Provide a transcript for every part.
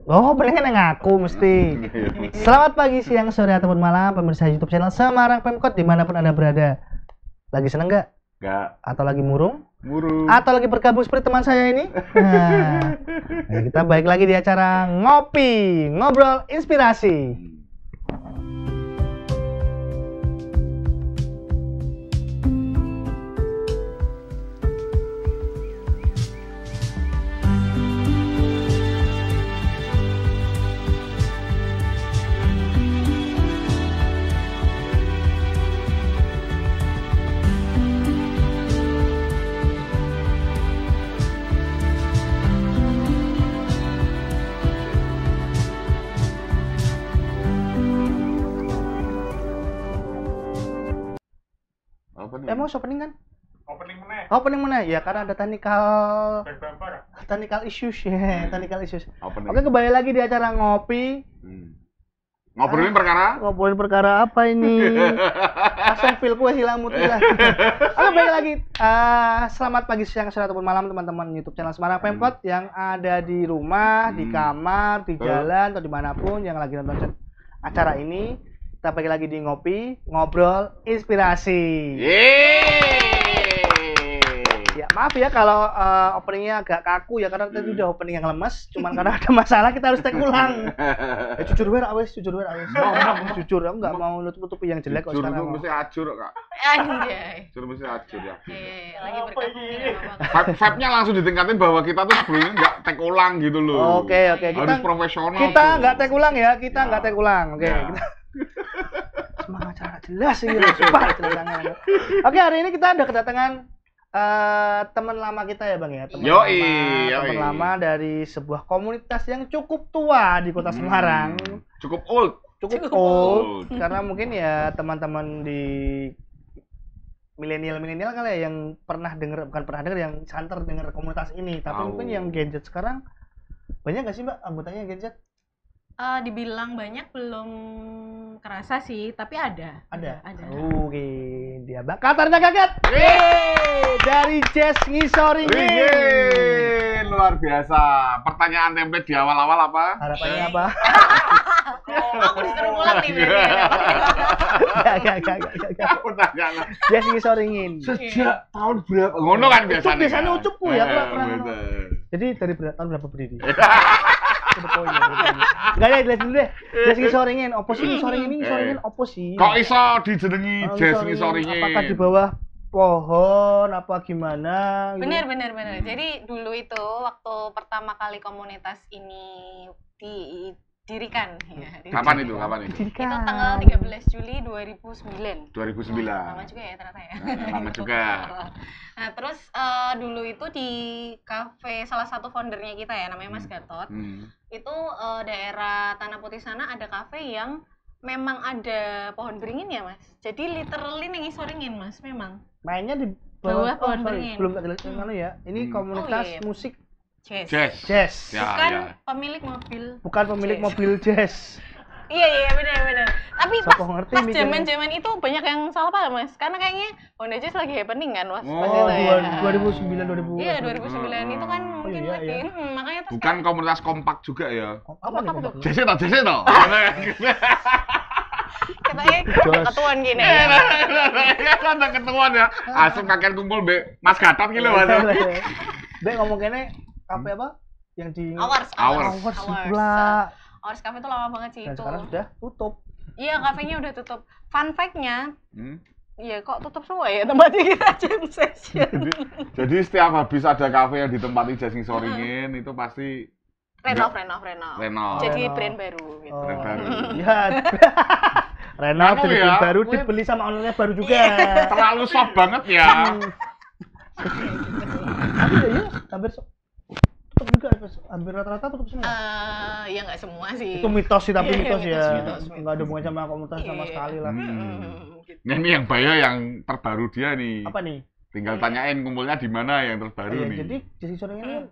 Oh, palingan yang ngaku mesti. Selamat pagi, siang, sore, ataupun malam pemirsa YouTube channel Semarang Pemkot dimanapun Anda berada. Lagi seneng nggak? Nggak. Atau lagi murung? Murung. Atau lagi bergabung seperti teman saya ini? Nah, kita balik lagi di acara Ngopi, Ngobrol Inspirasi. Emang opening kan? Opening mana? Ya karena ada technical issues ya, technical issues. Oke, kembali lagi di acara ngopi. Ngobrolin perkara apa ini? Langsung feel kue hilang muti lah. Oke, balik lagi. Selamat pagi, siang, sore ataupun malam teman-teman YouTube channel Semarang Pemkot yang ada di rumah, di kamar, di jalan atau dimanapun yang lagi nonton acara ini. Kita balik lagi di ngopi, ngobrol, inspirasi. Ya maaf ya kalau openingnya agak kaku ya karena tadi udah opening yang lemes. Cuman karena ada masalah kita harus take ulang. Jujur awes. Jujur, aku nggak mau nutup-nutupi yang jelek kok sekarang. Jujur mesti acur kak. Anjay. Jujur mesti acur ya. Lagi berkabung. Vibe-nya langsung ditingkatin bahwa kita tuh sebelumnya nggak take ulang gitu loh. Oke. Harus profesional. Kita nggak take ulang ya. Kita nggak take ulang. Oke. Ya. Semangat cara jelas ini. Oke, hari ini kita ada kedatangan teman lama kita ya Bang ya. Teman lama dari sebuah komunitas yang cukup tua di Kota Semarang. Cukup old Karena mungkin ya teman-teman di milenial kali ya yang bukan pernah denger yang santer denger komunitas ini, tapi mungkin yang Gen Z sekarang banyak nggak sih Mbak anggotanya Gen Z? Dibilang banyak belum kerasa sih, tapi ada. Oke, dia bakal tanda kaget. Dari Jazz Ngisoringin. Luar biasa. Pertanyaan template di awal-awal apa? Harapannya apa? Aku disuruh ngulang nih. Gak. Pertanyaan. Jazz Ngisoringin. Sejak tahun berapa? Ngono kan biasanya. Biasanya ucupku ya, pernah. Jadi dari tahun berapa berdiri? Gak ada, jelas dulu deh. Jazz Ngisoringin, opo sih Ngisoringin opo sih? Kok iso dijenengi Jazz Ngisoringin? Apakah di bawah pohon apa gimana? Bener. Jadi dulu itu waktu pertama kali komunitas ini didirikan ya. Kapan itu? Itu tanggal 13 Juli 2009. 2009. Lama juga ya ternyata ya. Lama juga. Nah, terus dulu itu di kafe salah satu foundernya kita ya, namanya Mas Gatot. Itu daerah Tanah Putih sana ada kafe yang memang ada pohon beringin ya, Mas. Jadi literally ngisoringin, Mas, memang. Mainnya di bawah pohon beringin. Belum tak jelasin ya. Ini komunitas musik jazz. Ya, pemilik mobil. Bukan pemilik mobil jazz. Iya benar. Tapi pas zaman itu banyak yang salah paham Mas, karena kayaknya Honda Jazz lagi happening kan pas itu ya. 2009. Iya 2009 itu kan mungkin lagi. Makanya terus bukan komunitas kompak juga ya. Apa tuh? Jazz toh. Katanya ketuan gini ya. Ada ketuan ya. Asum kakek kumpul Mbak Mas Gatot gitu Mas. Mbak ngomong kene kafe apa? Yang di Hours. Hours Cafe itu lama banget sih. Dan itu. Sekarang sudah tutup. Iya, kafenya udah tutup. Fun fact-nya, iya kok tutup semua ya tempatnya kita jam session. Jadi setiap habis ada kafe yang ditempati Jazz Ngisoringin itu pasti renov. Jadi brand baru gitu. Brand baru. Iya. Renov jadi brand baru dibeli sama ownernya baru juga. Terlalu soft banget ya. Iya, hampir tutup juga, hampir rata-rata tutup semua. Ya nggak semua sih. Itu mitos sih, tapi mitos ya. Mitos. Nggak ada hubungan sama komunitas sama sekali lah. Gitu. Nah, ini yang bahaya yang terbaru dia nih. Apa nih? Tinggal tanyain kumpulnya di mana yang terbaru nih. Jadi Jazz Ngisoringin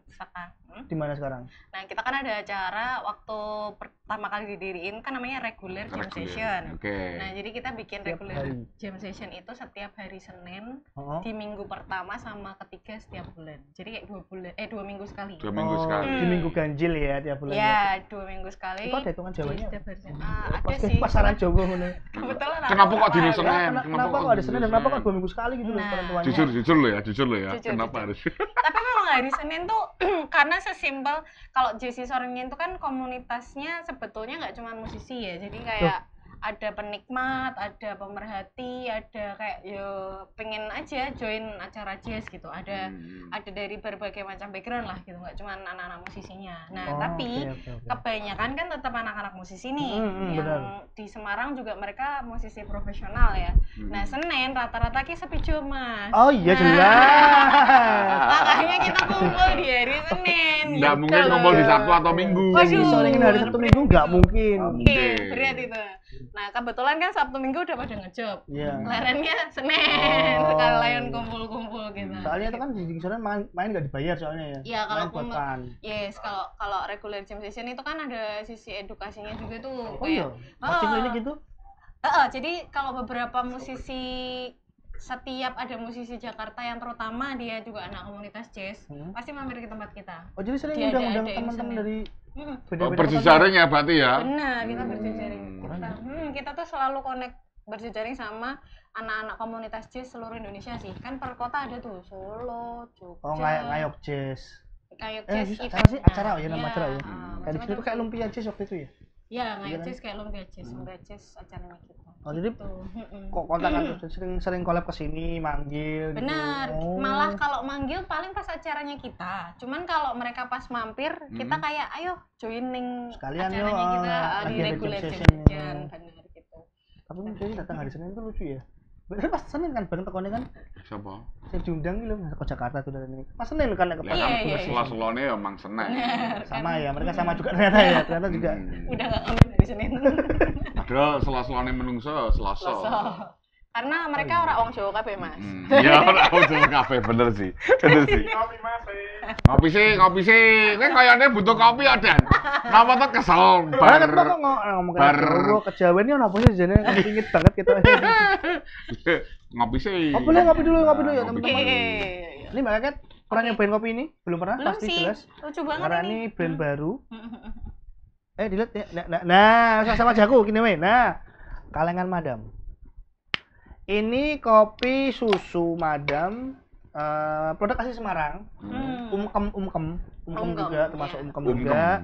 Di mana sekarang? Nah, kita kan ada acara waktu pertama kali didiriin kan namanya regular jam session. Oke. Nah, jadi kita bikin Setiap regular hari. jam session itu setiap hari Senin Oh. di minggu pertama sama ketiga setiap bulan. Jadi kayak 2 minggu sekali. 2 minggu sekali. Di minggu ganjil ya tiap bulan. Ya, 2 minggu sekali. Itu ada hitungan Jawanya? Setiap hari Senin. Ada Pasti sih. pasaran Jawa ngono. Kebetulan Kenapa kok di ada. Senin? Kenapa kok ada Senin dan kenapa kok 2 minggu sekali gitu loh Nah. orang tuanya? Jujur lo ya. Jujur. Kenapa harus? Tapi memang hari Senin tuh karena sesimpel kalau Jesse Soringin itu kan komunitasnya sebetulnya nggak cuma musisi ya, jadi kayak ada penikmat, ada pemerhati, ada kayak yo pengen aja join acara jazz gitu, ada dari berbagai macam background lah gitu, nggak cuma anak-anak musisinya. Nah tapi oke. kebanyakan kan tetap anak-anak musisi nih yang benar. di Semarang juga mereka musisi profesional ya. Nah Senin rata-rata ki sepi Jo, Mas. Oh iya Nah, jelas. makanya kita kumpul di hari Senin. Nggak gitu mungkin loh. kumpul di Sabtu atau Minggu. Masih soalnya hari Sabtu Minggu nggak mungkin. Oke, berat itu. Nah, kebetulan kan Sabtu Minggu udah pada ngejob. Iya. Lerennya Senin, Oh. sekalian kumpul-kumpul gitu. Soalnya itu kan di sana main nggak dibayar soalnya ya. Iya, kalau Main buat fun. yes, kalau regular jam session itu kan ada sisi edukasinya juga tuh. Oh iya. Coaching klinik gitu. Jadi kalau beberapa musisi setiap ada musisi Jakarta yang terutama dia juga anak komunitas jazz, pasti mampir ke tempat kita. Oh jadi sering Dia ada undang-undang yang teman-teman Senin. dari Oh, berjejaring ya berarti ya? Benar, kita berjejaring. Kita tuh selalu connect berjejaring sama anak-anak komunitas jazz seluruh Indonesia sih. Kan per kota ada tuh Solo, Jogja. Oh ngayok jazz. Ngayok jazz Apa sih acara ya nama acara ya? Kayak di situ tuh kayak lumpia jazz waktu itu ya. Iya, ngayok jazz kayak lumpia jazz acaranya kita. Oh jadi Gitu. kok kontakan terus sering collab ke sini manggil gitu. Benar, malah kalau manggil paling pas acaranya kita. Cuman kalau mereka pas mampir, kita kayak ayo joining Sekalian acaranya yuk, kita lagi di ada regular jam jam session. session, benar gitu. Tapi jadi datang hari Senin itu lucu ya. Bener pas Senin kan bareng tekonnya kan. Siapa? Saya diundang gitu ke Jakarta tuh dari ini. Pas Senin kan ke Ya kan sela-selone ya emang Senin. Sama ya, mereka sama juga ternyata ya. Ternyata juga. Udah nggak kawin dari Senin. Padahal sela-selone menungso Selasa. Karena mereka orang wong Jawa kabeh, Mas. Iya, ora usah kafe bener sih. Ngopi sih. Kowe kayaknya butuh kopi ya, Dan. Napa tuh kesel Padahal kan kok ngomong ke Jawa, kejawen ini apa sih jane pingit banget kita. Ngopi sih. Oh, boleh ngopi dulu ya teman-teman. Iya. Ini Mbak Kaket pernah nyobain kopi ini? Belum pernah? Belum Pasti sih. jelas. Lucu banget Karena ini. ini brand baru. Dilihat ya. Nah, sama jago gini weh. Nah, kalengan madam. Ini kopi susu madam, produk asli Semarang. Umkem juga, termasuk umkem juga.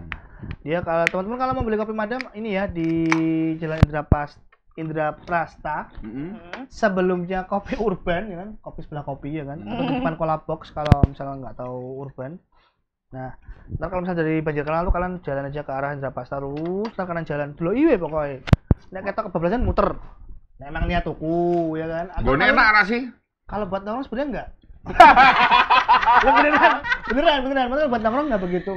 Dia kalau teman-teman kalau mau beli kopi madam ini ya di Jalan Indraprasta. Sebelumnya kopi urban ya kan, kopi sebelah kopi ya kan. Atau di depan Kolabox kalau misalnya nggak tahu urban. Nah, ntar kalau misalnya dari Banjarkanal tuh kalian jalan aja ke arah Indraprasta terus, ntar kanan jalan dulu iwe pokoknya. Nek ketok kebablasan muter. Nah, emang niat tuku ya kan. Gue enak ra sih? Kalau buat nongkrong sebenarnya enggak. beneran. Maksudnya buat nongkrong enggak begitu.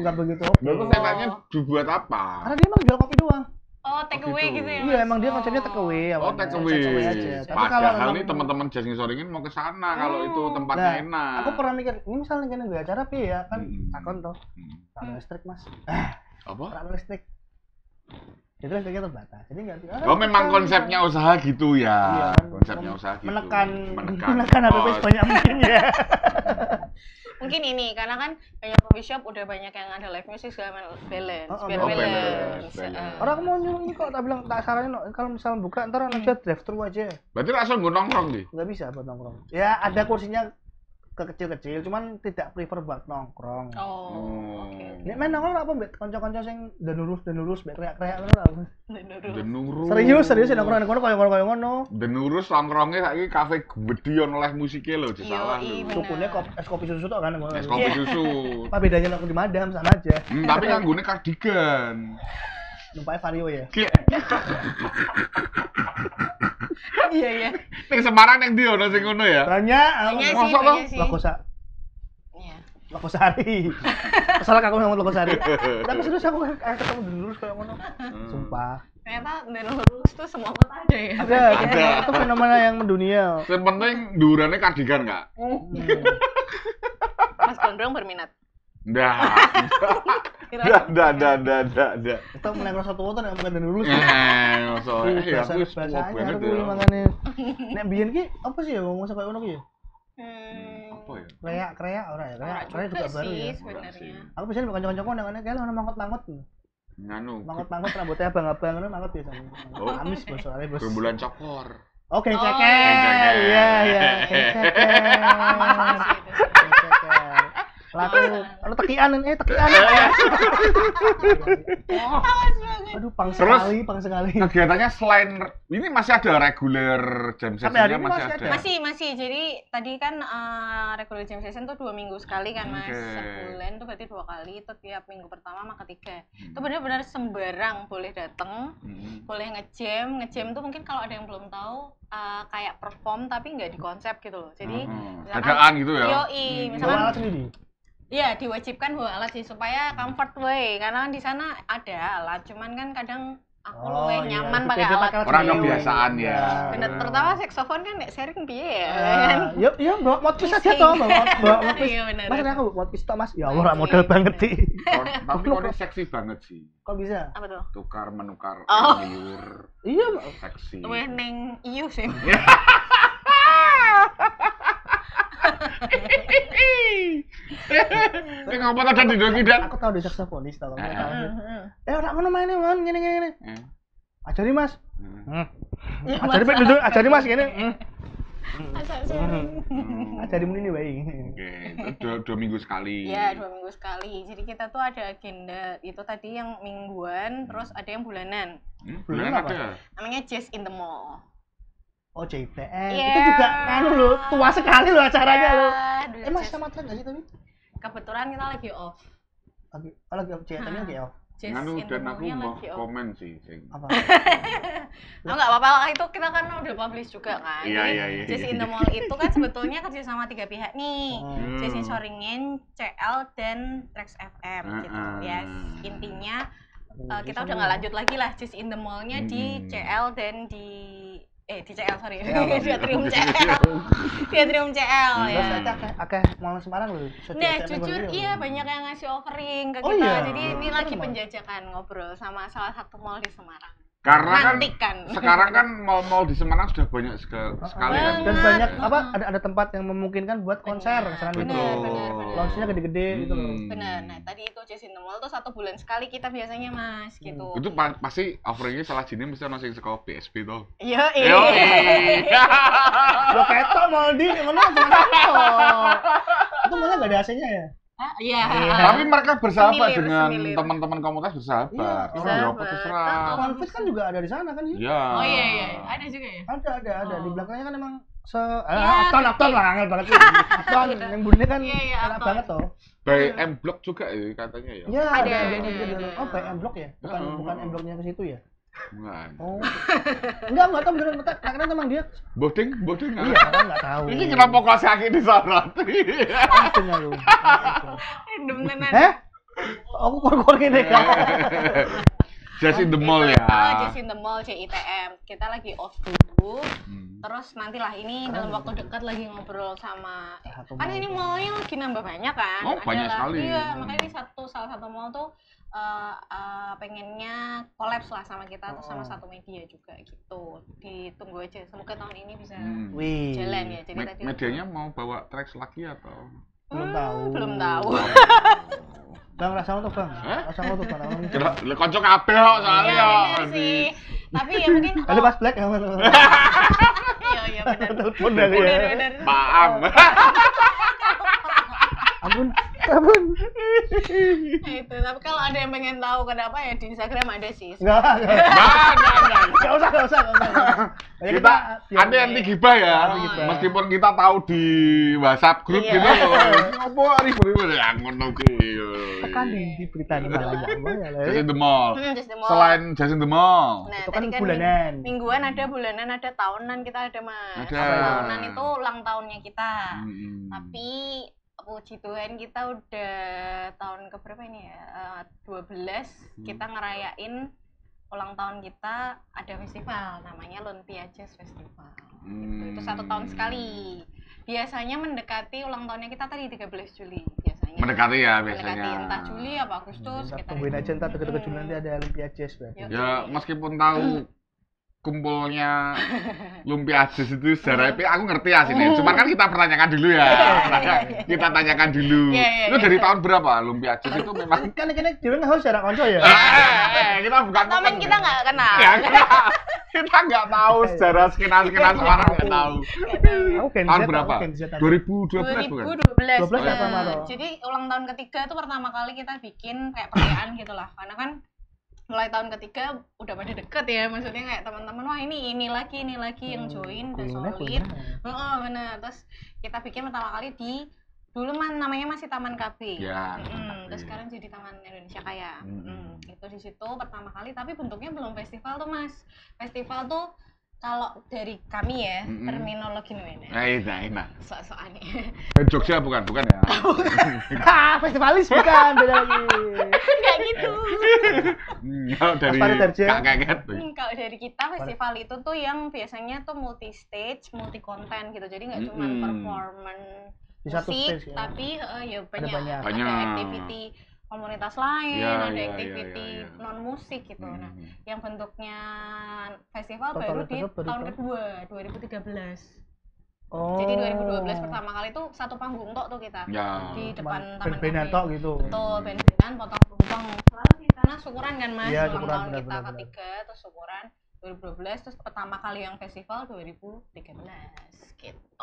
Terus enaknya dibuat apa? Karena dia emang jual kopi doang. Oh, take away gitu ya. Iya, emang dia konsepnya take away. Oh, take away aja. Tapi Padahal kalau nih teman-teman Jazz Soringin mau ke sana kalau itu tempatnya enak. Aku pernah mikir, ini misalnya kan nggak acara piye ya kan takon toh. Rame listrik, Mas. Apa? Rame listrik. Jadi listriknya terbatas. Jadi nggak. Oh, memang konsepnya usaha gitu ya. Iya, Konsepnya usaha gitu. menekan HPP sebanyak mungkin ya. Mungkin ini karena kan banyak coffee shop udah banyak yang ada live music segala balance, biar balance. Orang mau nyuruh ini kok tak bilang tak saranin kalau misalnya buka ntar aja drive thru aja. Berarti langsung gue nongkrong nih. Nggak bisa buat nongkrong. Ya ada kursinya kecil-kecil, cuman tidak prefer buat nongkrong. Oh. Nek main nongkrong apa mbek kanca-kanca sing denurus mbek reak-reak ngono apa? Denurus. Serius nongkrong ngono kaya ngono. Denurus nongkrongnya saiki kafe gede ono live musiknya lho, salah lho. Sukune es kopi susu tok kan ngono. Es kopi susu. Apa bedanya nongkrong di madam sama aja. Tapi nganggone kardigan. Numpake vario ya. Iya. Ning Semarang ning ndi ono sing ngono ya? Banyak sih. Iya. Logosari. Salah aku ngomong Logosari. Tapi serius aku ketemu denurus kayak ngono. Sumpah. Ternyata denurus tuh semua kota ada ya. Ada. Itu fenomena yang mendunia. Yang penting durannya kardigan enggak? Mas Gondrong berminat. Nggak. Kita mulai ngerasa tua tuh nek makan dulu sih. Soalnya ya aku bahasanya banget aku ya. mangane. Nek biyen ki apa sih ya ngomong sampai ngono ki ya? Apa ya? Kreak ora ya? Kreak juga baru ya. Sebenarnya. Aku biasanya kanca-kancaku nang kayak ono mangkot-mangkot. Nganu. Mangkot-mangkot rambutnya abang-abang ngono mangkot biasa. Oh. Amis bos soalnya bos. Gerombolan cokor. Oke, Oh, ceker. ceker. Iya, iya, ceker. Ceker. Laku, ada tekian. Awas banget. Aduh, pang Terus? sekali. Kegiatannya selain ini masih ada reguler jam Sampai hari sessionnya ini masih masih ada. ada? Masih. Jadi tadi kan regular jam session tuh 2 minggu sekali kan Mas. Oke. Sebulan tuh berarti 2 kali. Itu tiap minggu pertama sama ketiga. Itu benar-benar sembarang boleh datang, boleh ngejam. Ngejam tuh mungkin kalau ada yang belum tahu kayak perform tapi nggak di konsep gitu loh. Jadi Dadaan gitu ya. Yoi, Bawa misalkan alat sendiri. iya diwajibkan bawa alat sih supaya comfort way karena di sana ada alat cuman kan kadang aku luwih nyaman pakai alat Orang dewe. kebiasaan ya. Bener, terutama saksofon kan nek sharing piye ya kan. Iya, bawa mouthpiece aja toh, bawa mouthpiece. Iya bener. Mas, aku mouthpiece toh, Mas. Ya Allah, model banget sih. Tapi kok seksi banget sih. Kok bisa? Apa tuh? Tukar menukar Oh. liur. Iya, Seksi. Luwih ning iyo sih. Ini ngapa tadi di doki dan? aku tahu di saksofonis tahu. Heeh. Ora ngono maine, Mon. Ngene. Eh. Ajari, Mas. Ya, Ajari Pak duduk, ajari Mas ngene. Asal sharing. Ajari muni bae. Oke, itu 2 minggu sekali. Iya, 2 minggu sekali. Jadi kita tuh ada agenda itu tadi yang mingguan, terus ada yang bulanan. Bulan Bulan apa? ada. Namanya Jazz in the Mall. Oh, JPN. Iya. Itu juga anu lho, tua sekali lho acaranya lho. Dulu Mas Jazz. sama tren enggak sih tapi? Kebetulan kita lagi off. Lagi JPN lagi off. Jazz Nganu in the dan aku Mall-nya mau lagi off. komen sih. Sing. Apa? Oh nggak apa-apa lah, itu kita kan udah publish juga kan. Iya, Jadi, iya. Jazz in the Mall itu kan sebetulnya kerja sama 3 pihak nih. Jazz in Soringin, CL dan Trax FM gitu. Yes, intinya kita udah nggak lanjut lagi lah Jazz in the Mall-nya di CL dan di CL sorry. Di Atrium CL. Di Atrium CL Terus ya. ada akeh mall Semarang lho. Nah, jujur iya banyak yang ngasih offering ke Oh, kita. iya? Jadi ini lagi Keren, penjajakan ngobrol sama salah satu mall di Semarang. Karena kan Nantikan. sekarang kan mall-mall di Semarang sudah banyak sekali kan. Dan banyak ada tempat yang memungkinkan buat konser misalnya gitu. Bener. Launchnya gede-gede gitu loh. Bener. Nah, tadi itu Jazz in the Mall tuh 1 bulan sekali kita biasanya Mas gitu. Itu pasti offeringnya salah jenis mesti ono sing saka BSP to. Iya, Lo ketok mau di ngono itu malah enggak ada AC-nya ya? Iya. Tapi mereka bersahabat Semilir, dengan semilir. teman-teman komunitas bersahabat. Iya, Orang ya apa bersahabat. terserah. Konfit kan juga ada di sana kan ya? Iya. Oh iya, ada juga ya. Ada. Di Oh. belakangnya kan emang Iya, akton lah, angel banget. Akton yang bunyinya kan Iya, enak akton. banget toh. By M Block juga ya katanya ya. Iya, Ada. Oh, kayak M Block ya? Bukan M Blocknya ke situ ya? Enggak. Oh. Enggak tahu beneran karena emang dia. Boding. Iya, orang enggak tahu. Ini kenapa kok sakit di sana? Langsungnya lu. Random tenan. Aku kor-kor gini kan. Just in the mall ya. Jazz in the Mall JITM. Kita lagi off dulu. Terus nantilah ini dalam waktu dekat lagi ngobrol sama kan ini mallnya lagi nambah banyak kan. Oh, banyak sekali. Iya, makanya ini salah satu mall tuh pengennya kolaps lah sama kita atau sama satu media juga gitu. Ditunggu aja. Semoga tahun ini bisa Wih. jalan ya. Jadi tadi Medianya mau bawa tracks lagi atau? belum tahu. Bang rasa tuh bang. Rasa tuh bang. Le konco kabeh kok soalnya Iya ya. bener sih. Tapi ya mungkin Ada pas black ya. iya benar. Telepon dari ya. Benar. Maaf. Ampun. Nah, itu. Tapi kalau ada yang pengen tahu kenapa ya di Instagram ada sih. Enggak. Enggak usah. Kita ada yang gibah ya. Gibah. Meskipun kita tahu di WhatsApp grup Iya. gitu loh. Ngopo ribut-ribut ya ngono ki. Kan di berita di malah ya. Just in the mall. Just the Mall. Selain Just in the Mall. Nah, Itu kan tadi bulanan. Mingguan ada, bulanan ada, tahunan kita ada Mas. Ada. Tahunan itu ulang tahunnya kita. Hmm. Tapi puji Tuhan kita udah tahun keberapa ini ya? 12 kita ngerayain ulang tahun kita ada festival namanya Lumpia Jazz Festival. Itu 1 tahun sekali. Biasanya mendekati ulang tahunnya kita tadi 13 Juli biasanya. Mendekati ya mendekati biasanya. entah Juli apa Agustus kita Tungguin aja ntar deket-deket Juli nanti ada Olimpiade Jazz berarti. Ya meskipun tahu kumpulnya lumpia jazz itu sejarah IP aku ngerti ya sini. Cuman kan kita pertanyakan dulu ya. Kita tanyakan dulu. Itu dari tahun berapa lumpia jazz itu memang? Kan dulu nggak harus secara konco ya. Kita bukan temen kita nggak kenal. Ya, kita nggak tahu sejarah skena Semarang nggak tahu. Aku Gen Z, Tahun aku berapa? Gen Z aku. 2012 bukan? 2012. 12 apa Maro? Jadi ulang tahun ketiga itu pertama kali kita bikin kayak perayaan gitu lah. Karena kan mulai tahun ketiga udah pada deket ya, maksudnya kayak teman-teman wah ini lagi yang join udah solid. Bener. Terus kita bikin pertama kali di dulu namanya masih Taman KB. Ya. Terus sekarang jadi Taman Indonesia Kaya. Itu di situ pertama kali, tapi bentuknya belum festival tuh Mas. Festival tuh kalau dari kami ya, terminologi nih. Enak. Sok-sokan Jogja bukan ya? Festivalis bukan, beda lagi. Enggak gitu. Kalau dari kakek Kalau dari kita festival itu tuh yang biasanya tuh multi stage, multi konten gitu. Jadi nggak cuma performance Di satu musik, stage, ya. tapi ya banyak. ada activity komunitas lain, ada Ya. activity non musik gitu. Nah, yang bentuknya festival Total baru di festival baru tahun tahun? kedua, 2013. Oh. Jadi 2012 pertama kali tuh satu panggung tok tuh kita Ya. di depan Taman band-bandan Cafe. tok gitu. Betul, band-bandan, potong tumpeng. Selalu di sana syukuran kan Mas, Iya, ulang syukuran, tahun kita benar-benar. ketiga, terus syukuran 2012, terus pertama kali yang festival 2013 gitu.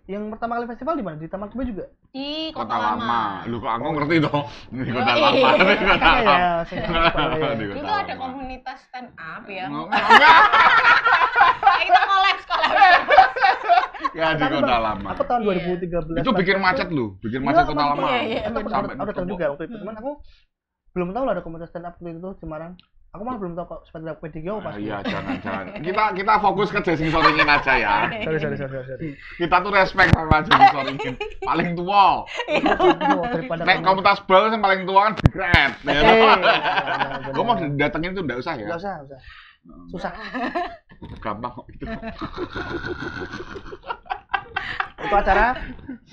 Yang pertama kali festival di mana? Di Taman Kebe juga? Di Kota Lama. Lu kok aku ngerti dong. Di Kota Iya. Lama. Di Kota Iya, Lama. ya, saya lupa ya. Di Dulu Kota tuh ada Lama. komunitas stand up ya. Enggak. Kita kolaps. Ya di Kota Lama. Aku tahun 2013. Itu bikin macet lu, bikin macet Kota Lama. Iya. Aku tahu juga waktu itu, cuman aku belum tahu lah ada komunitas stand up waktu itu Semarang. Aku malah belum tahu kok stand up comedy pas. Iya, jangan. Kita fokus ke Jason Soringin aja ya. Sorry. Kita tuh respect sama Jason Soringin. Paling tua. Daripada Nek komunitas bal yang paling tua kan Big Red. Gue mau Gak datengin itu enggak usah ya. usah. Susah. Gampang kok itu. Itu acara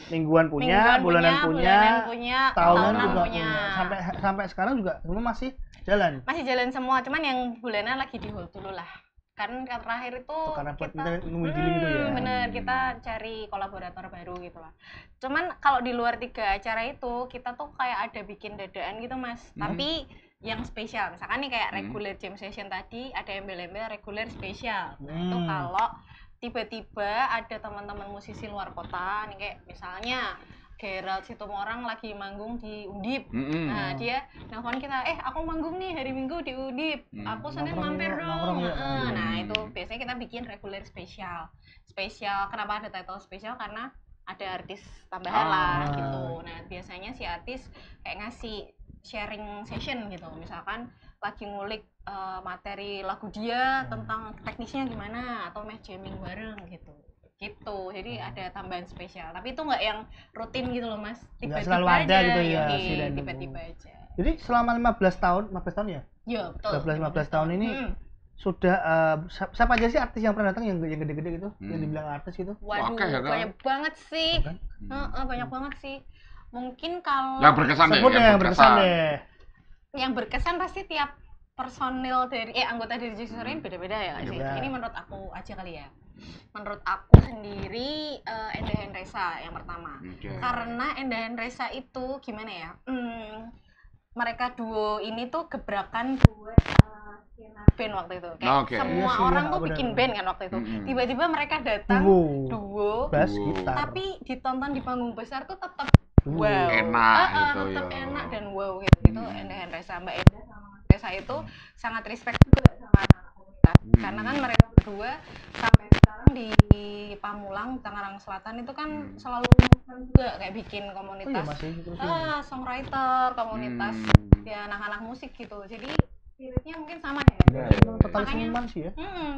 mingguan punya, bulanan punya, tahunan juga punya. Sampai sekarang juga semua masih jalan. Masih jalan semua, cuman yang bulanan lagi di hold dulu lah. Kan terakhir itu Karena buat kita kita nungguin dealing gitu ya. bener, kita cari kolaborator baru gitu lah. Cuman kalau di luar 3 acara itu kita tuh kayak ada bikin dadaan gitu Mas. Tapi yang spesial, misalkan nih kayak regular jam session tadi ada embel-embel regular spesial. Nah itu kalau tiba-tiba ada teman-teman musisi luar kota nih kayak misalnya Gerald Situmorang lagi manggung di Undip. Nah, dia nelfon kita, aku manggung nih hari Minggu di Undip. Aku Senin mampir dong. Nah, itu biasanya kita bikin reguler spesial. Spesial, kenapa ada title spesial? Karena ada artis tambahan lah gitu. Nah, biasanya si artis kayak ngasih sharing session gitu. Misalkan lagi ngulik materi lagu dia tentang teknisnya gimana atau match jamming bareng gitu. Jadi ada tambahan spesial, tapi itu nggak yang rutin gitu loh Mas, tiba-tiba selalu ada aja gitu ya, tiba-tiba aja. Jadi selama 15 tahun ya? Iya betul. 15 tahun ini sudah siapa aja sih artis yang pernah datang yang gede-gede gitu, yang dibilang artis gitu? Waduh, banyak banget sih. Banyak banget sih. Mungkin kalau Yang berkesan deh. Yang berkesan deh. Yang berkesan pasti tiap personil dari anggota dari Jason Soringin beda-beda ya sih. Ini menurut aku aja kali ya. Menurut aku sendiri Endahen Resa yang pertama. Karena Endahen Resa itu gimana ya? Mereka duo ini tuh gebrakan buat band waktu itu. Kayak semua orang tuh bikin band kan waktu itu. Tiba-tiba mereka datang duo bass gitar. Tapi ditonton di panggung besar tuh tetap wow. Enak gitu tetap ya. enak dan wow gitu. Itu Endahen Resa, Mbak Enda sama Mas Resa itu sangat respect juga sama anak komunitas. Karena kan mereka berdua sampai sekarang di Pamulang, Tangerang Selatan itu kan selalu juga kayak bikin komunitas songwriter, komunitas ya anak-anak musik gitu. Jadi spiritnya mungkin sama ya.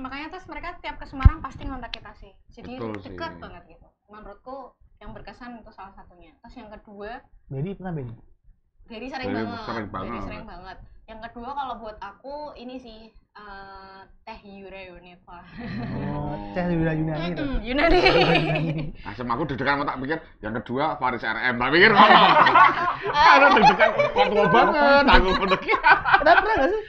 Makanya terus mereka tiap ke Semarang pasti ngontak kita sih. Jadi dekat banget gitu. Menurutku yang berkesan itu salah satunya. Terus yang kedua, Benny pernah Benny? Jadi sering Jadi banget. sering Jadi banget. sering banget. Yang kedua kalau buat aku ini sih teh Yura Yuneva. Teh Yunani itu. Yunani. Asem aku deg-degan mau tak pikir yang kedua Faris RM. Tak pikir karena deg-degan kok tua banget aku pendeknya. Pernah nggak sih?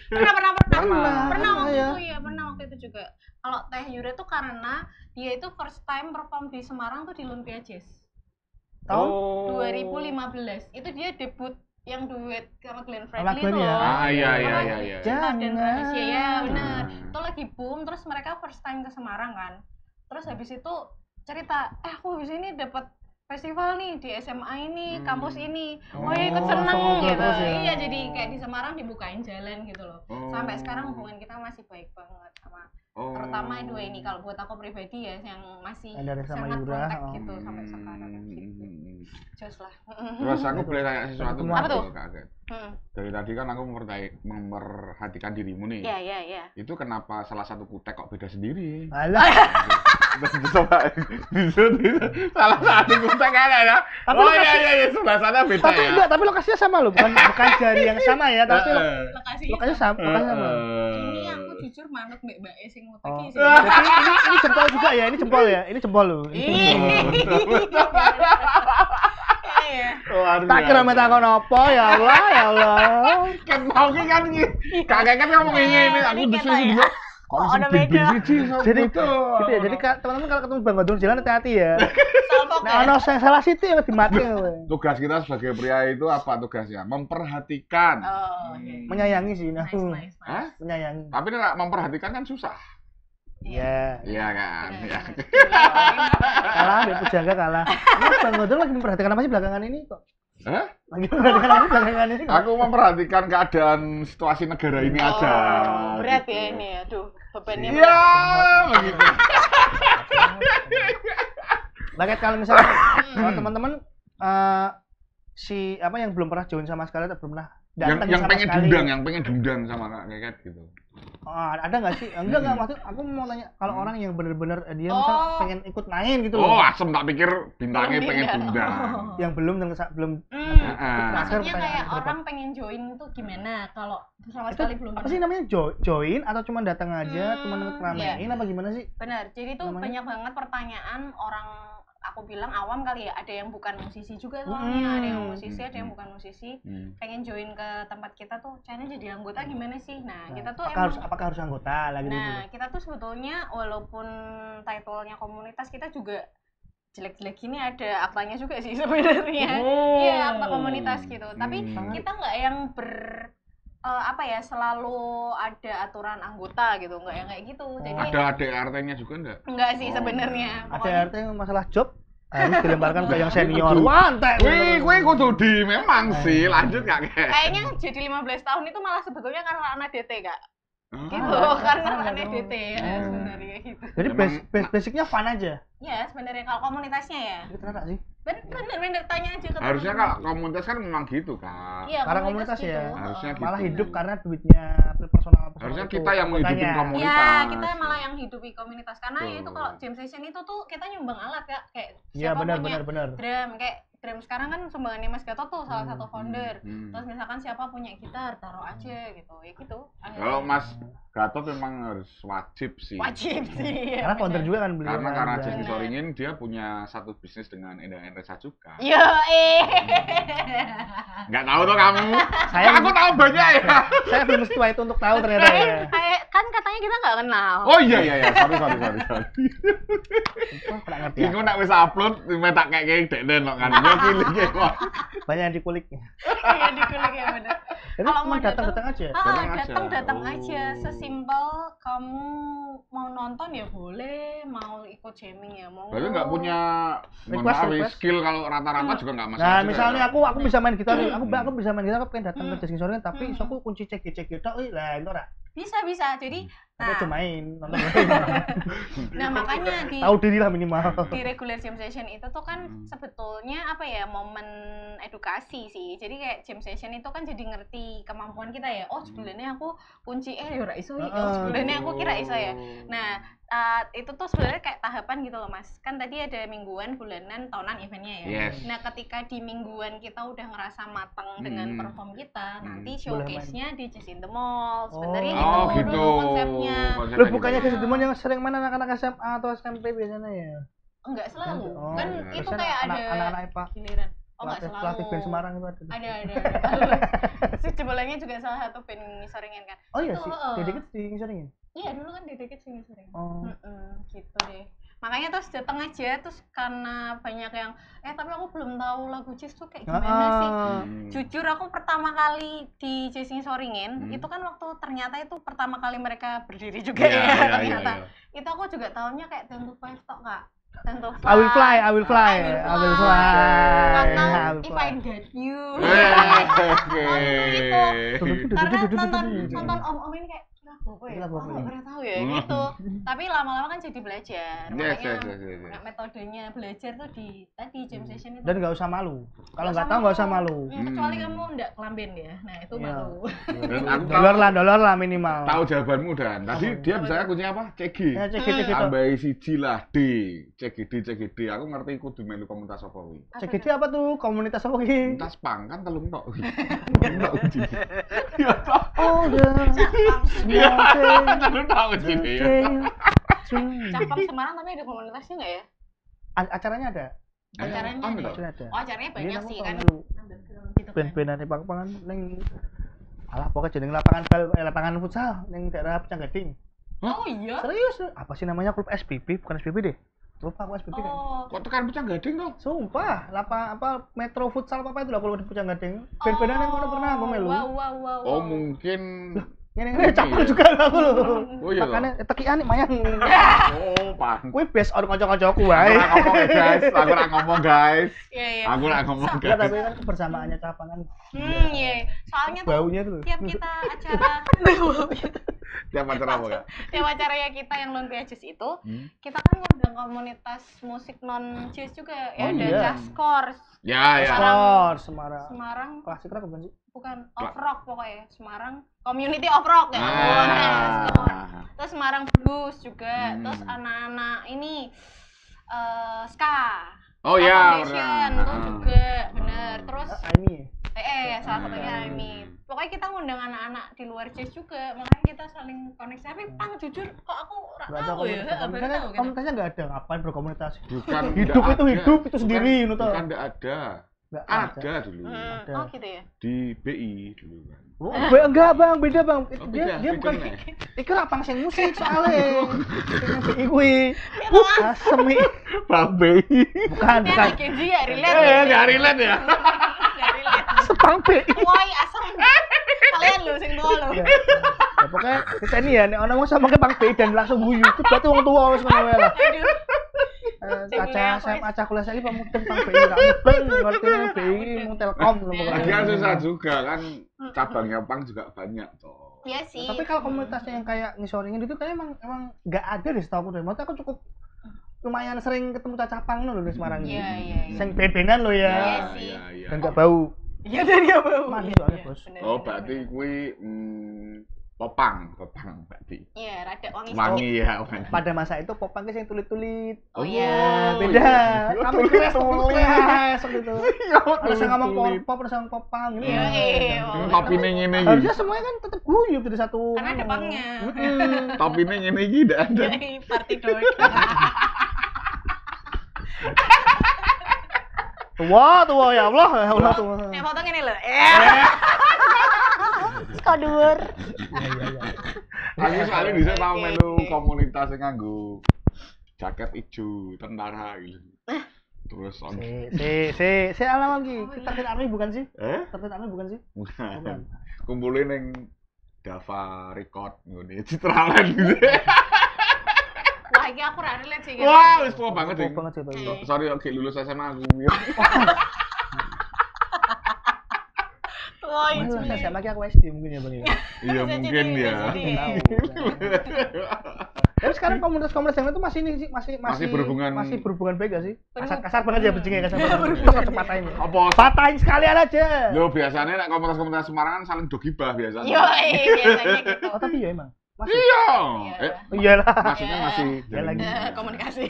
Pernah waktu ya. itu ya, pernah waktu itu juga. Kalau teh Yura itu karena dia itu first time perform di Semarang tuh di Lumpia Jazz. Tahun 2015. Itu dia debut yang duet sama Glenn Sama Fredly Glenn itu ya? loh. Iya. Cinta dan Rahasia ya benar. Hmm. Itu lagi boom, terus mereka first time ke Semarang kan. Terus habis itu cerita, aku habis ini dapat festival nih di SMA ini, kampus ini. Oh ya ikut seneng langsung gitu. terus ya? Iya, jadi kayak di Semarang dibukain jalan gitu loh. Oh. Sampai sekarang hubungan kita masih baik banget sama terutama dua ini. Kalau buat aku pribadi ya yang masih Yang dari sama sangat Yura, kontak gitu sampai sekarang gitu. Jos lah. Terus aku boleh tanya sesuatu Apa tuh? Kak Agen. Dari tadi kan aku memperhatikan dirimu nih. Iya. Itu kenapa salah satu kutek kok beda sendiri? Alah. Bisa salah satu kutek ada ya. Tapi Oh lokasi- iya sebelah sana beda Tapi ya. enggak, tapi lokasinya sama loh, bukan jari yang sama ya, tapi lokasinya sama. Ini aku jujur manut mbak sing Oh. nguteki sih. Jadi ini jempol juga ya, ini jempol ya, ini jempol loh. Iya. Tak kira meta kon apa ya Allah, ya Allah. Kan mau ki kan kakek kan ngomong ini aku Ini disuruh kata ya. dua. Kok ada beda? Jadi gitu ya, jadi teman-teman kalau ketemu Bang Godong jalan hati-hati ya. Salfok Nah, ya. ono yang salah situ yang dimatiin kowe. Tugas kita sebagai pria itu apa tugasnya? Memperhatikan. Oh, oke. Menyayangi sih, nah. Nice. Hah? Menyayangi. Tapi nek memperhatikan kan susah. Iya. Iya kan? Iya. Kalah, Mbak Pujaga kalah. Ini Bang Godong lagi memperhatikan apa sih belakangan ini kok? Hah? Lagi memperhatikan apa belakangan ini kok? Aku memperhatikan keadaan situasi negara ini aja. Berat gitu. ya ini ya. Aduh, bebannya Iya, begitu. Banget kalau misalnya kalau teman-teman si apa yang belum pernah join sama sekali atau belum pernah datang Yang sama pengen sekali. diundang, yang pengen diundang sama Kak Keket gitu. Ada nggak sih? Enggak maksud aku mau tanya kalau orang yang bener-bener dia misal pengen ikut main gitu Oh, loh. asem tak pikir bintangnya Belum pengen diundang. diundang. Yang belum belum Maksudnya pertanyaan kayak ke depan. orang pengen join itu gimana kalau sama itu sekali belum apa sih namanya join atau cuma datang aja cuma ngeramein Iya. apa gimana sih? Benar. Jadi tuh Namanya? banyak banget pertanyaan orang aku bilang awam kali ya. Ada yang bukan musisi juga soalnya, ada yang musisi, ada yang bukan musisi. Pengen join ke tempat kita tuh, caranya jadi anggota gimana sih? Nah, kita tuh apakah harus anggota lagi dulu? Nah, kita tuh sebetulnya walaupun title-nya komunitas, kita juga jelek-jelek gini ada aktanya juga sih sebenarnya. Iya, akta komunitas gitu. Tapi kita nggak yang selalu ada aturan anggota gitu, nggak yang kayak gitu. Jadi Ada ADRT-nya juga enggak? enggak sih sebenarnya. Ada artinya masalah job harus dilemparkan ke yang senior. Wantek. Wih, kudu di memang sih. Lanjut Kak Keket. Kayaknya jadi 15 tahun itu malah sebetulnya karena anak DT, Kak. Gitu, Ah. karena anak DT ya sebenarnya gitu. Jadi Memang- basicnya fun aja. Ya, sebenarnya kalau komunitasnya ya. Itu ternyata sih. Bener tanya aja ke Harusnya teman-teman. Kak komunitas kan memang gitu Kak. Iya, Karena komunitas ya. Harusnya Malah gitu. hidup karena duitnya personal. Harusnya itu, kita yang menghidupin anggotanya. komunitas. Ya, kita malah yang hidupi komunitas karena Betul. itu kalau jam session itu tuh kita nyumbang alat, Kak. Kayak Iya siapa punya benar. drum, kayak drum sekarang kan sumbangannya Mas Gatot tuh salah satu founder. Hmm. Terus misalkan siapa punya gitar, taruh aja gitu. Ya gitu. Kalau Mas Gatot memang harus wajib sih. Wajib sih. Ya, Karena founder bener. juga kan beliau. Karena kan. Just Soringin dia punya satu bisnis dengan Endang Reza juga. Yo, Nggak tahu tuh kamu. Saya- Aku tahu banyak ya. Saya belum setua itu untuk tahu ternyata ya. Kayak kan katanya kita nggak kenal. Oh iya. Sorry. Wah, kurang ngerti ya. Iku nek wis upload minta kayak dekne kok kan. Yo pilih kok. Banyak yang dikulik. Iya dikulik ya bener. Jadi Kalau cuma mau datang aja. datang Oh. aja. Sesimpel kamu mau nonton ya boleh, mau ikut jamming ya mau. Berarti nggak punya Request. skill kalau rata-rata juga nggak masalah. Nah, juga. misalnya aku bisa main gitar, aku bisa main gitar, aku pengen datang ke Just Soringin tapi iso aku kunci cek tok lah itu ora. Bisa. Jadi Aku cuma main, nonton. Nah, makanya tahu diri lah minimal. Di regular jam session itu tuh kan sebetulnya apa ya, momen edukasi sih. Jadi kayak jam session itu kan jadi ngerti kemampuan kita ya. Oh, sebenarnya aku kunci ora iso ya. Oh, sebenarnya aku kira iso ya. Nah, itu tuh sebenarnya kayak tahapan gitu loh Mas. Kan tadi ada mingguan, bulanan, tahunan eventnya ya. Yes. Nah, ketika di mingguan kita udah ngerasa matang dengan perform kita, nanti showcase-nya di Jazz in the Mall. Sebenarnya gitu dulu konsepnya. Lu bukannya Jazz in the Mall yang sering mana anak-anak SMA atau SMP biasanya ya? Enggak selalu. Kan itu kayak ada anak-anak IPA. Giliran. Oh, enggak selalu. Pelatih band Semarang itu ada. Ada. Si Jebolannya juga salah satu band ngisoringin kan. Oh iya sih, Dedeket di ngisoringin? Iya, dulu kan Dedeket sih ngisoringin. Oh. Gitu deh. Makanya terus datang aja, terus karena banyak yang tapi aku belum tahu lagu jazz tuh kayak gimana sih. Jujur aku pertama kali di Jazz ngisoringin, itu kan waktu ternyata itu pertama kali mereka berdiri juga ternyata. Itu aku juga tahunya kayak 10 to 5 tok, Kak. I will fly. Atau If I Got You. Itu karena nonton om-om ini kayak lagu apa ya? Aku pernah tahu ya gitu. Tapi lama-lama kan jadi belajar. Makanya metodenya belajar tuh di tadi jam session itu. Dan nggak usah malu. Kalau nggak tahu nggak usah malu. Kecuali kamu nggak kelamben ya. Nah itu malu. Dolar lah minimal. Tahu jawabanmu Dan. Tadi dia misalnya kuncinya apa? CG. Ya CG. Tambahi siji lah D. CGD. Aku ngerti kudu melu komunitas apa kuwi. CGD apa tuh? Komunitas apa ki? Komunitas pang kan telung tok. Oh ya. Telung tok uji. Cabang Semarang tapi ada komunitasnya nggak ya? Acaranya ada. Acaranya banyak sih kan. Band-bandan di Pangpangan ning pokoknya jeneng lapangan futsal ning daerah Pecanggading. Oh iya. Serius? Apa sih namanya, klub SPB? Bukan SPB deh. Lupa aku SPB kan. Kok tekan Pecanggading toh? Sumpah, Metro Futsal apa itu lah kalau di Pecanggading. Band-bandan yang pernah aku melu. Wow. Oh, mungkin Ini capek juga aku lho. Oh iya. Makanya tekian nih mayang. Oh, Pak. Kuwi best on kanca-kancaku wae. Aku ora ngomong, guys. Iya. Aku ora ngomong, guys. Tapi kan kebersamaannya capangan. Iya. Soalnya tuh baunya tuh. Tiap kita acara Tiap acara apa ya? Tiap acaranya kita yang Lumpia Jazz itu, kita kan ngundang komunitas musik non jazz juga. Ya ada Jazzcore. Ya. Semarang. Klasik rock bukan sih? Bukan, off rock pokoknya. Semarang Community of Rock ya. Terus Semarang Blues juga. Terus anak-anak ini ska. Oh iya, Foundation itu juga bener. Terus Aimi. Salah satunya Aimi. Pokoknya kita ngundang anak-anak di luar jazz juga. Makanya kita saling koneksi. Tapi pang jujur kok aku ora tahu ya. Komunitasnya enggak ada. Ngapain berkomunitas? Bukan hidup itu sendiri ngono toh. Bukan enggak ada. Ada dulu. Oh gitu ya. Di BI dulu kan. Oh, enggak Bang, beda Bang. Dia bukan ya? iku lapang sing musik soalnya. BI kuwi. Asem iki. Bang BI. Bukan. Kenji ya relate. Enggak relate ya. Enggak relate. Sepang BI. Woi, asem. Kalian lho sing tua lho. Ya pokoknya kita ini ya nek ono wong sama ke Bang BI dan langsung guyu. Itu berarti wong tua wis ngono wae lah. Aca kuliah saiki pamudeng Bang BI gak mudeng ngertine BI mung Telkom lho pokoknya. Lagi kan susah juga kan cabangnya pang juga banyak toh. Iya sih. Tapi kalau komunitasnya yang kayak ngisoringin itu kayak emang enggak ada di setahu aku. Maksudnya aku cukup lumayan sering ketemu cacapang lho di Semarang ini. Iya. Sing band-bandan lho ya. Iya. Dan enggak bau. Iya, dan enggak bau. Manis soalnya, Bos. Oh, berarti kuwi popang berarti. Iya, rada wangi ya, wangi. Pada masa itu popang sing tulit-tulit. Oh iya. Beda. Kamu kelas gitu. Ada sing ngomong pop, ada sing popang gitu. Iya. Topine ngene iki. Harusnya semuanya kan tetap guyup dari satu. Karena ada pangnya. Topine ngene iki ndak ada. Party dog. Tua ya Allah tua. Nek foto ngene lho. Kodur. Aku soalnya bisa tahu melu komunitas yang nganggo jaket ijo tentara gitu. Terus on. Si alam lagi. Tertib army bukan sih? Tertib army bukan sih? Bukan. Kumpulin yang Dava Record ngene citralan gitu. Wah, iki aku ora relate sih. Wah, wis tua banget sih. Sorry, oke lulus SMA aku. Malah saya sama lagi aku SD mungkin ya Bang ya. Iya mungkin ya. Tahu. Tapi sekarang komunitas-komunitas yang itu masih berhubungan baik gak sih? Kasar banget ya benjingnya kasar banget. Terus patahin. Apa? Patahin sekalian aja. Lo biasanya nek komunitas-komunitas Semarang kan saling dogibah biasanya. Yo, biasanya gitu. Oh tapi ya emang. Masih. Iya. Iyalah. Maksudnya masih Ya lagi. Komunikasi.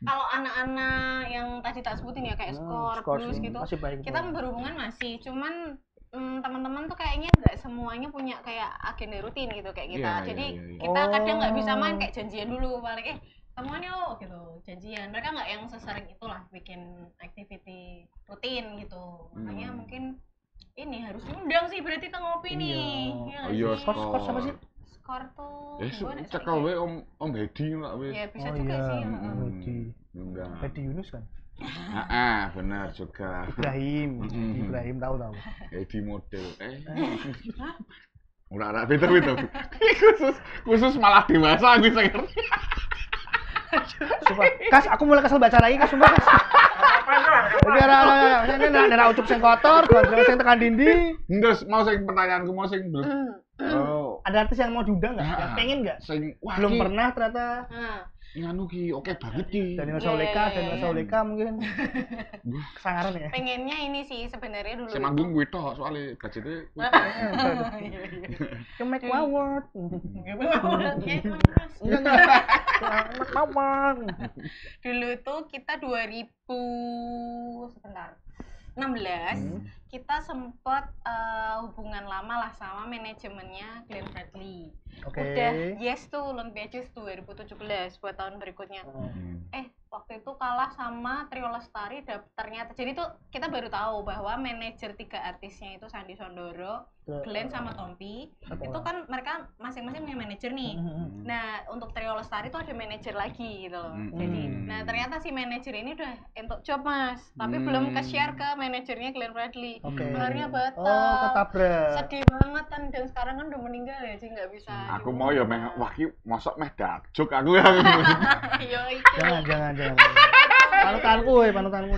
Kalau anak-anak yang tadi tak sebutin ya kayak skor, blues gitu. Masih baik. Kita berhubungan masih, cuman teman-teman tuh kayaknya nggak semuanya punya kayak agenda rutin gitu kayak kita. Jadi kita kadang nggak bisa main kayak janjian dulu paling temuan yuk gitu janjian. Mereka nggak yang sesering itulah bikin activity rutin gitu. Makanya mungkin ini harus undang sih berarti ke ngopi nih. Iya, skor sama sih. Skor tuh. Cekel we Om Hedi lah wis. Ya bisa juga sih. Hedi Yunus kan. Benar juga. Ibrahim tahu. Hedi model. Ora beda. Khusus malah dewasa aku sing ngerti. Sumpah. Kas, aku mulai kesel baca lagi, Kas, sumpah, Kas. Jadi ada ucup sing kotor, gondrong sing tekan dinding. Terus mau sing pertanyaanku mau sing belum. Ada artis yang mau diundang nggak? Yang pengen nggak? Belum pernah ternyata. Nganu ki oke banget ki. Daniel Sauleka mungkin. Kesangaran ya. Pengennya ini sih sebenarnya dulu. Saya manggung gue toh soalnya budgetnya. Ke Make Award. Dulu tuh kita 2016 kita sempat hubungan lama lah sama manajemennya Glenn Fredly. Udah yes tuh Olympiades 2017 buat tahun berikutnya. Waktu itu kalah sama Trio Lestari ternyata. Jadi tuh kita baru tahu bahwa manajer 3 artisnya itu Sandy Sondoro, Glenn sama Tompi. Itu kan mereka masing-masing punya manajer nih. Nah, untuk Trio Lestari tuh ada manajer lagi gitu loh. Jadi, nah ternyata si manajer ini udah entuk job Mas, tapi belum ke-share ke manajernya Glenn Fredly. Keluarnya batal. Ketabrak. Sedih banget kan dan sekarang kan udah meninggal ya, jadi nggak bisa. Aku mau ya wah ki mosok meh dakjuk aku ya. Jangan. Panutanku.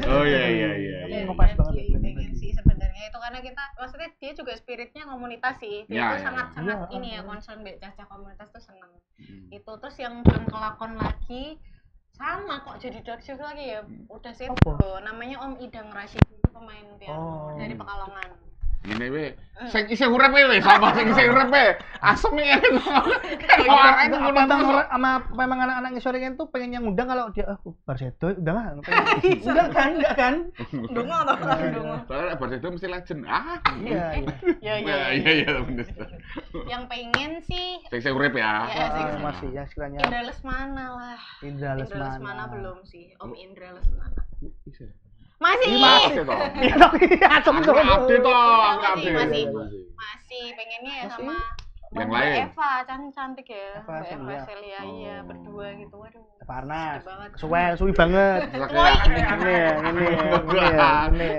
Oh iya. Aku ngepas banget. Pengen sih sebenarnya itu karena kita maksudnya dia juga spiritnya komunitas sih. Dia tuh sangat ini ya concern caca komunitas tuh seneng. Itu terus yang belum kelakon lagi sama kok jadi darkshow lagi ya. Udah sih namanya Om Idang Rashid itu pemain piano dari Pekalongan. Ini we, sing isih urip we sama sing isih urip we. Asem ya. Memang anak-anak ngisoring itu pengen yang ngundang kalau dia Barsedo udah lah. Enggak kan? Dungo toh, dungo. Soalnya Barsedo mesti legend. Iya. Bener. Yang pengen sih sing isih urip ya. Masih yang sekiranya Indra Lesmana lah. Indra Lesmana belum sih, Om Indra Lesmana. Masih toh. Masih pengennya ya sama yang Mbak lain. Eva, cantik ya. Mbak Eva Celia iya berdua gitu. Waduh. Panas. Suwi banget. Ini.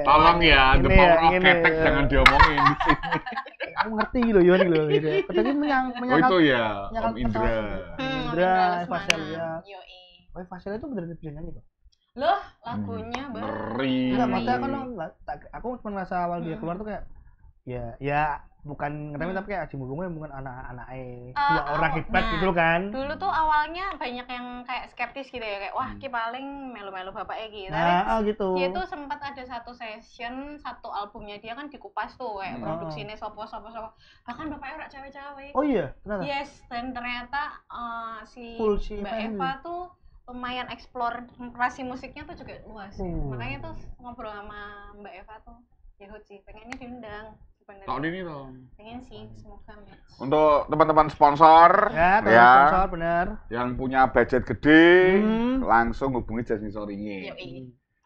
Tolong ya, the power of ketek jangan diomongin di sini. Aku ngerti loh Yon gitu. Tadi menyangkal. Oh itu ya, Om Indra. Eva Celia. Oh, Eva Celia itu bener-bener bisa nyanyi kok. Loh, lagunya ngeri. Enggak, maksudnya kan aku cuma ngerasa awal dia keluar tuh kayak ya bukan ngeremeh tapi kayak Aji Mumpungnya bukan anak-anaknya dua orang hebat gitu kan. Dulu tuh awalnya banyak yang kayak skeptis gitu ya, kayak wah ki paling melu-melu bapaknya gitu. Gitu. Dia tuh sempat ada satu session, satu albumnya dia kan dikupas tuh kayak produksinya sopo. Bahkan bapaknya ora cawe-cawe. Oh iya, ternyata. Yes, dan ternyata si Mbak Eva tuh lumayan eksplorasi musiknya tuh juga luas. Makanya tuh ngobrol sama Mbak Eva tuh Yahut sih, pengennya diundang. Tahun ini toh. Pengen sih, semoga match. Untuk teman-teman sponsor, sponsor benar. Yang punya budget gede, langsung hubungi Jasmine Soringi.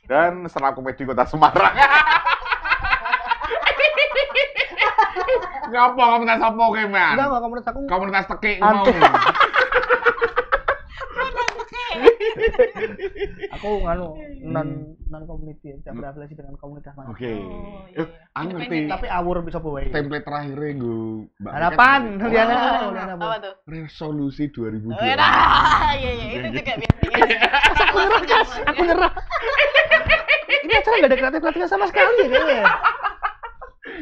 Dan Stand Up Comedy Kota Semarang. Ngapa komunitas apa kowe, Man? Enggak, komunitas aku. Komunitas tekik mau. Aku non community, tidak berafiliasi dengan komunitas mana. Oke. Aku ngerti. Tapi awur bisa bawa. Template terakhirnya nggo Mbak. Harapan, lihat apa tuh? Resolusi 2020. Iya, itu juga biasanya. Aku nyerah. Ini acara nggak ada kreatif-kreatifnya sama sekali kayaknya.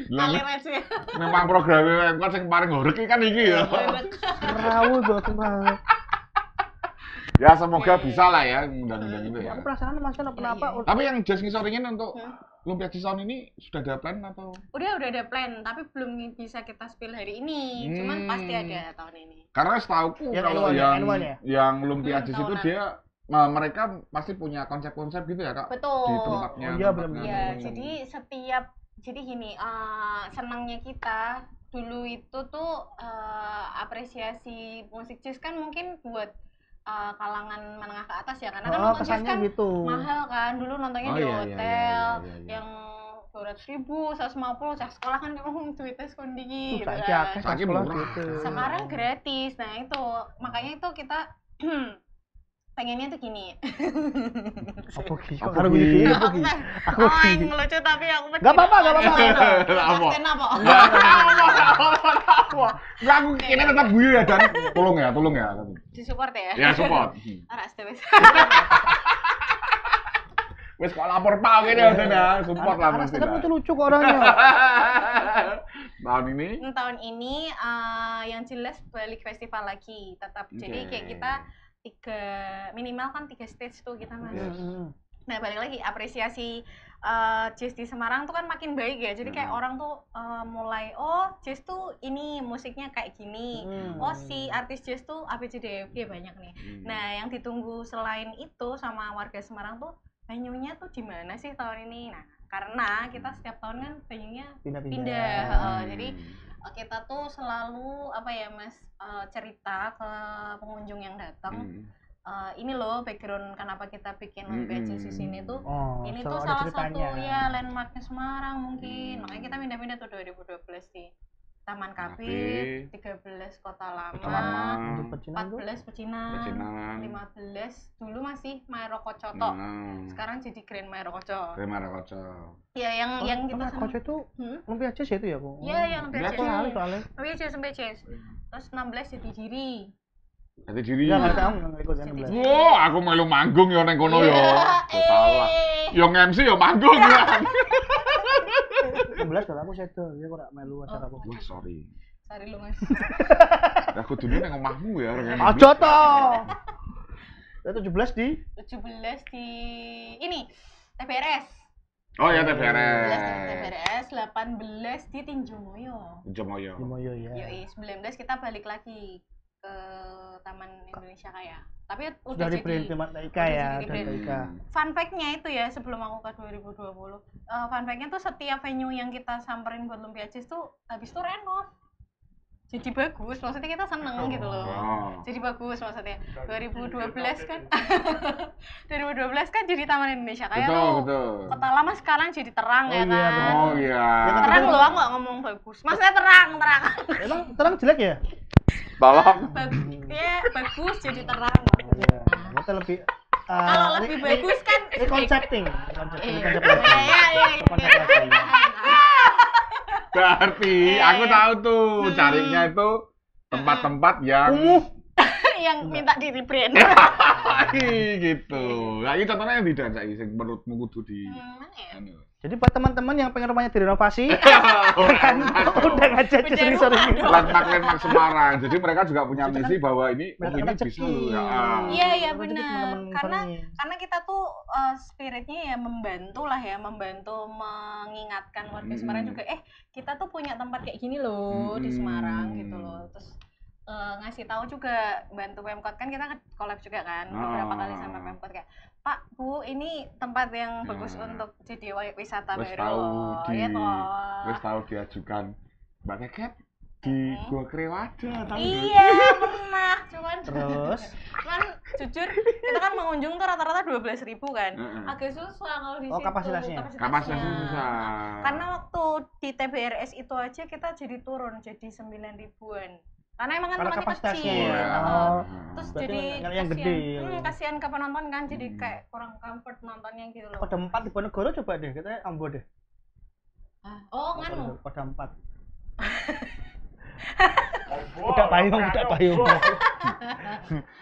Alir aja. Memang programnya Pemkot sing paling horeg kan iki ya. Rawuh banget. Ya semoga bisa lah ya undang-undang itu ya. Aku perasaan Mas Kan kenapa? Tapi yang Jazz ngisoringin untuk Lumpia Jazz tahun ini sudah ada plan atau? Udah ada plan, tapi belum bisa kita spill hari ini. Cuman pasti ada tahun ini. Karena setauku kalau yang Lumpia Jazz itu dia mereka pasti punya konsep-konsep gitu ya Kak? Betul. Di tempatnya. Iya benar. Iya, jadi gini, senangnya kita dulu itu tuh apresiasi musik jazz kan mungkin buat kalangan menengah ke atas ya, karena kan nonton jazz kan gitu. mahal kan, dulu nontonnya di hotel yang 200.000, 150, cah sekolah kan duitnya sekondi gitu kan. Sekarang gratis, nah itu makanya itu kita pengennya tuh gini. Aku gini. Aku ngelucu tapi aku Gak apa-apa. Apa? Enggak, aku ini tetap guyu ya dan tolong ya. Disupport ya? Ya support. Aras wes. Wes kok lapor Pak gini ya, support lah pasti. Aras lucu kok orangnya. Tahun ini yang jelas balik festival lagi tetap. Jadi kayak kita minimal kan 3 stage tuh kita Mas. Nah balik lagi apresiasi jazz di Semarang tuh kan makin baik ya. Jadi kayak orang tuh mulai jazz tuh ini musiknya kayak gini. Si artis jazz tuh ABCDFG banyak nih. Nah yang ditunggu selain itu sama warga Semarang tuh venue-nya tuh di mana sih tahun ini? Nah karena kita setiap tahun kan venue-nya pindah. Jadi kita tuh selalu Mas cerita ke pengunjung yang datang ini loh background kenapa kita bikin Lumpia Jazz di sini tuh ini tuh salah satu ya landmarknya Semarang mungkin, makanya kita pindah-pindah tuh 2012 di Taman Kafe, 13 Kota Lama, 14 Pecinan, 15 dulu masih Maero Kocoto, sekarang jadi Grand Maero Koco. Ya yang kita Koco itu Lumpia Jazz itu ya Bu? Iya yang Lumpia Jazz. Lumpia Jazz. Terus 16 jadi Diri. Jadi Diri. Enggak ikut yang 16. Wah, aku melu manggung ya neng kono ya. Salah. Yo MC yo manggung kan. 16 kalau aku sedo, dia kok melu acara apa. Wah, sorry lu Mas. Aku dulu neng omahmu ya. Aja toh. 17 di ini TBRS. Oh ya TBRS. 18 di Tinjomoyo ya. Yoi, 19 kita balik lagi ke Taman Indonesia Kaya. Tapi udah jadi Taman Taika ya. Fun fact-nya itu ya sebelum aku ke 2020. Fun fact-nya tuh setiap venue yang kita samperin buat Lumpia Jazz tuh habis itu renov. Jadi bagus, maksudnya kita seneng gitu loh. Jadi bagus maksudnya. 2012 kan 2012 kan jadi Taman Indonesia Kaya tuh. Kota Lama sekarang jadi terang ya kan. Oh iya. Terang loh, aku nggak ngomong bagus. Maksudnya terang. Emang terang jelek ya? Tolong. Ya bagus jadi terang. Iya. Kita lebih kalau lebih bagus kan konsepting. Berarti aku tahu tuh carinya itu tempat-tempat yang minta di rebrand. Gitu. Nah, ini contohnya yang tidak sing menurutmu kudu di Jadi buat teman-teman yang pengen rumahnya direnovasi, udah aja sering-sering. Landmark Semarang. Jadi mereka juga punya misi bahwa ini bisa loh ya. Iya benar. Karena kita tuh spiritnya ya membantu mengingatkan warga Semarang juga. Kita tuh punya tempat kayak gini loh di Semarang gitu loh. Terus ngasih tahu juga, bantu Pemkot kan kita collab juga kan beberapa kali sama Pemkot kayak Pak Bu ini tempat yang bagus untuk jadi wisata baru loh ya toh. Terus tahu diajukan Mbak Keket di Gua Krewada tahu. Iya pernah, cuman jujur kita kan mengunjung tuh rata-rata 12.000 kan. Agak susah kalau di situ. Kapasitasnya susah. Karena waktu di TBRS itu aja kita jadi turun jadi 9.000-an. Karena emang kan tempatnya kecil. Terus jadi kasihan ke penonton kan, jadi kayak kurang comfort nontonnya gitu loh. Kode 4 di Ponegoro coba deh, kita ambo deh. Nganu. Kode 4. Budak payung.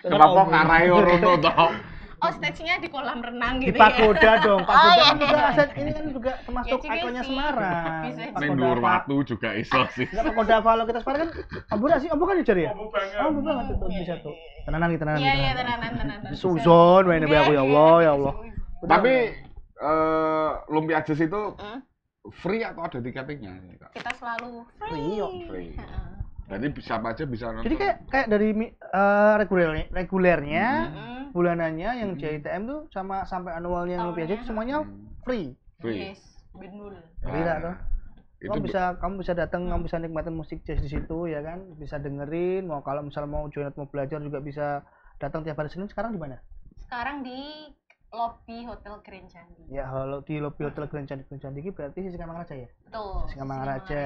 Kenapa ngarai rono toh? Oh, stage-nya di kolam renang Di gitu Pagoda dong. Oh, Pagoda iya, kan juga iya. aset ini kan juga termasuk Ya juga ikonnya sih. Semarang. Bisa jadi. Ning dhuwur watu juga iso sih. Enggak Pagoda Valo kita Semarang kan ambu sih, ambu kan Jar ya? Ambu banget. Ambu banget itu bisa tuh. Tenanan iki tenanan. Iya, iya, tenanan. Suzon wae nek aku ya Allah, ya Allah. Tapi lumpia jazz itu Hmm? free atau ada tiketingnya? Kita selalu Free, yo. Free. Heeh. Jadi siapa aja bisa nonton. Jadi kayak dari regulernya, Mm. bulanannya yang JITM tuh sama sampai annualnya yang lebih aja Tahunnya. semuanya free. free. Yes, benar. Gila toh. Itu Kamu bisa datang, kamu bisa nikmatin musik jazz di situ ya kan, bisa dengerin. Mau kalau misalnya mau join atau mau belajar juga bisa datang tiap hari Senin. Sekarang di mana? Sekarang di lobby Hotel Grand Candi. Ya kalau di lobby Hotel Grand Candi ini berarti di Singamangaraja ya. Betul. Singamangaraja.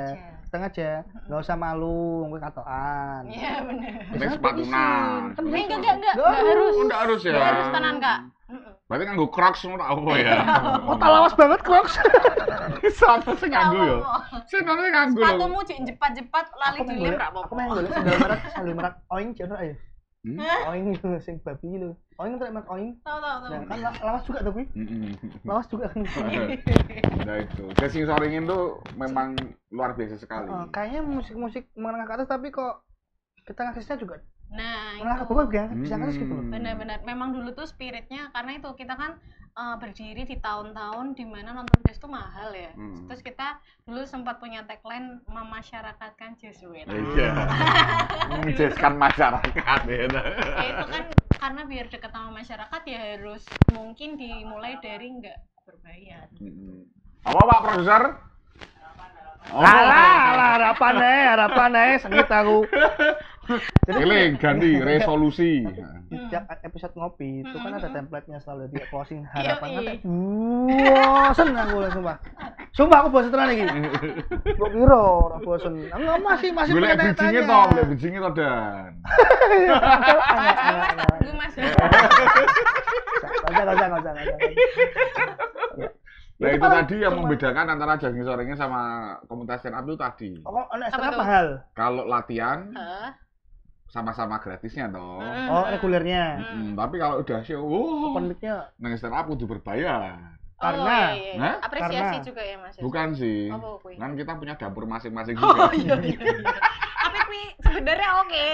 Datang aja, nggak usah malu, nggak katoan. Iya benar. Penting sepatunan. Kan Enggak Nggak harus. Oh, enggak harus ya. Nggak harus tenan, Kak. Mm-mm. Berarti nganggo Crocs ngono apa ya? Oh, lawas banget Crocs. Sama sing nganggo ya. Apa-apa. Sing nang nganggo lho. Sepatumu cek jepat-jepat lali dilem ra Aku apa-apa. main golek sandal merek Oing jono ayo. Oing sing babi lho. Oing kan merek Oing. Tahu. Nah, kan lawas juga tuh, Pi. Lawas juga kan. Nah itu. Jazzing Soringin tuh memang luar biasa sekali. Kayaknya musik-musik menengah ke atas tapi kok kita ngasihnya juga Nah, menengah ke itu. bawah bisa ngasih gitu loh. Benar-benar memang dulu tuh spiritnya karena itu kita kan berdiri di tahun-tahun dimana nonton jazz tuh mahal ya. Terus kita dulu sempat punya tagline memasyarakatkan jazz. Iya. Menjazzkan masyarakat ya. Ya itu kan karena biar dekat sama masyarakat ya harus mungkin dimulai dari nggak berbayar. Apa Pak Produser? Alah, harapan sengit aku. Eling ganti resolusi. Di tiap episode ngopi itu kan ada template-nya selalu dia closing Iya, harapannya kayak bosen aku lah sumpah aku bosen tenan iki. Mbok piro ora bosen. Enggak masih Golek punya bijinge tanya-tanya. to, golek bijinge to Dan. Gue mas. Enggak usah. Nah itu tadi yang membedakan antara Jazzing Soringin sama komunitas stand up itu tadi. Oh, nek Apa stand up tuh? mahal. Kalau latihan Heeh. sama-sama gratisnya toh. Oh, regulernya. Tapi kalau udah show, Open mic-nya nang stand up kudu berbayar. Karena- iya. Hah? Apresiasi Karena- juga ya mas. Bukan sih. Apa kuwi? Kan kita punya dapur masing-masing Oh juga. iya. Tapi kuwi sebenarnya oke.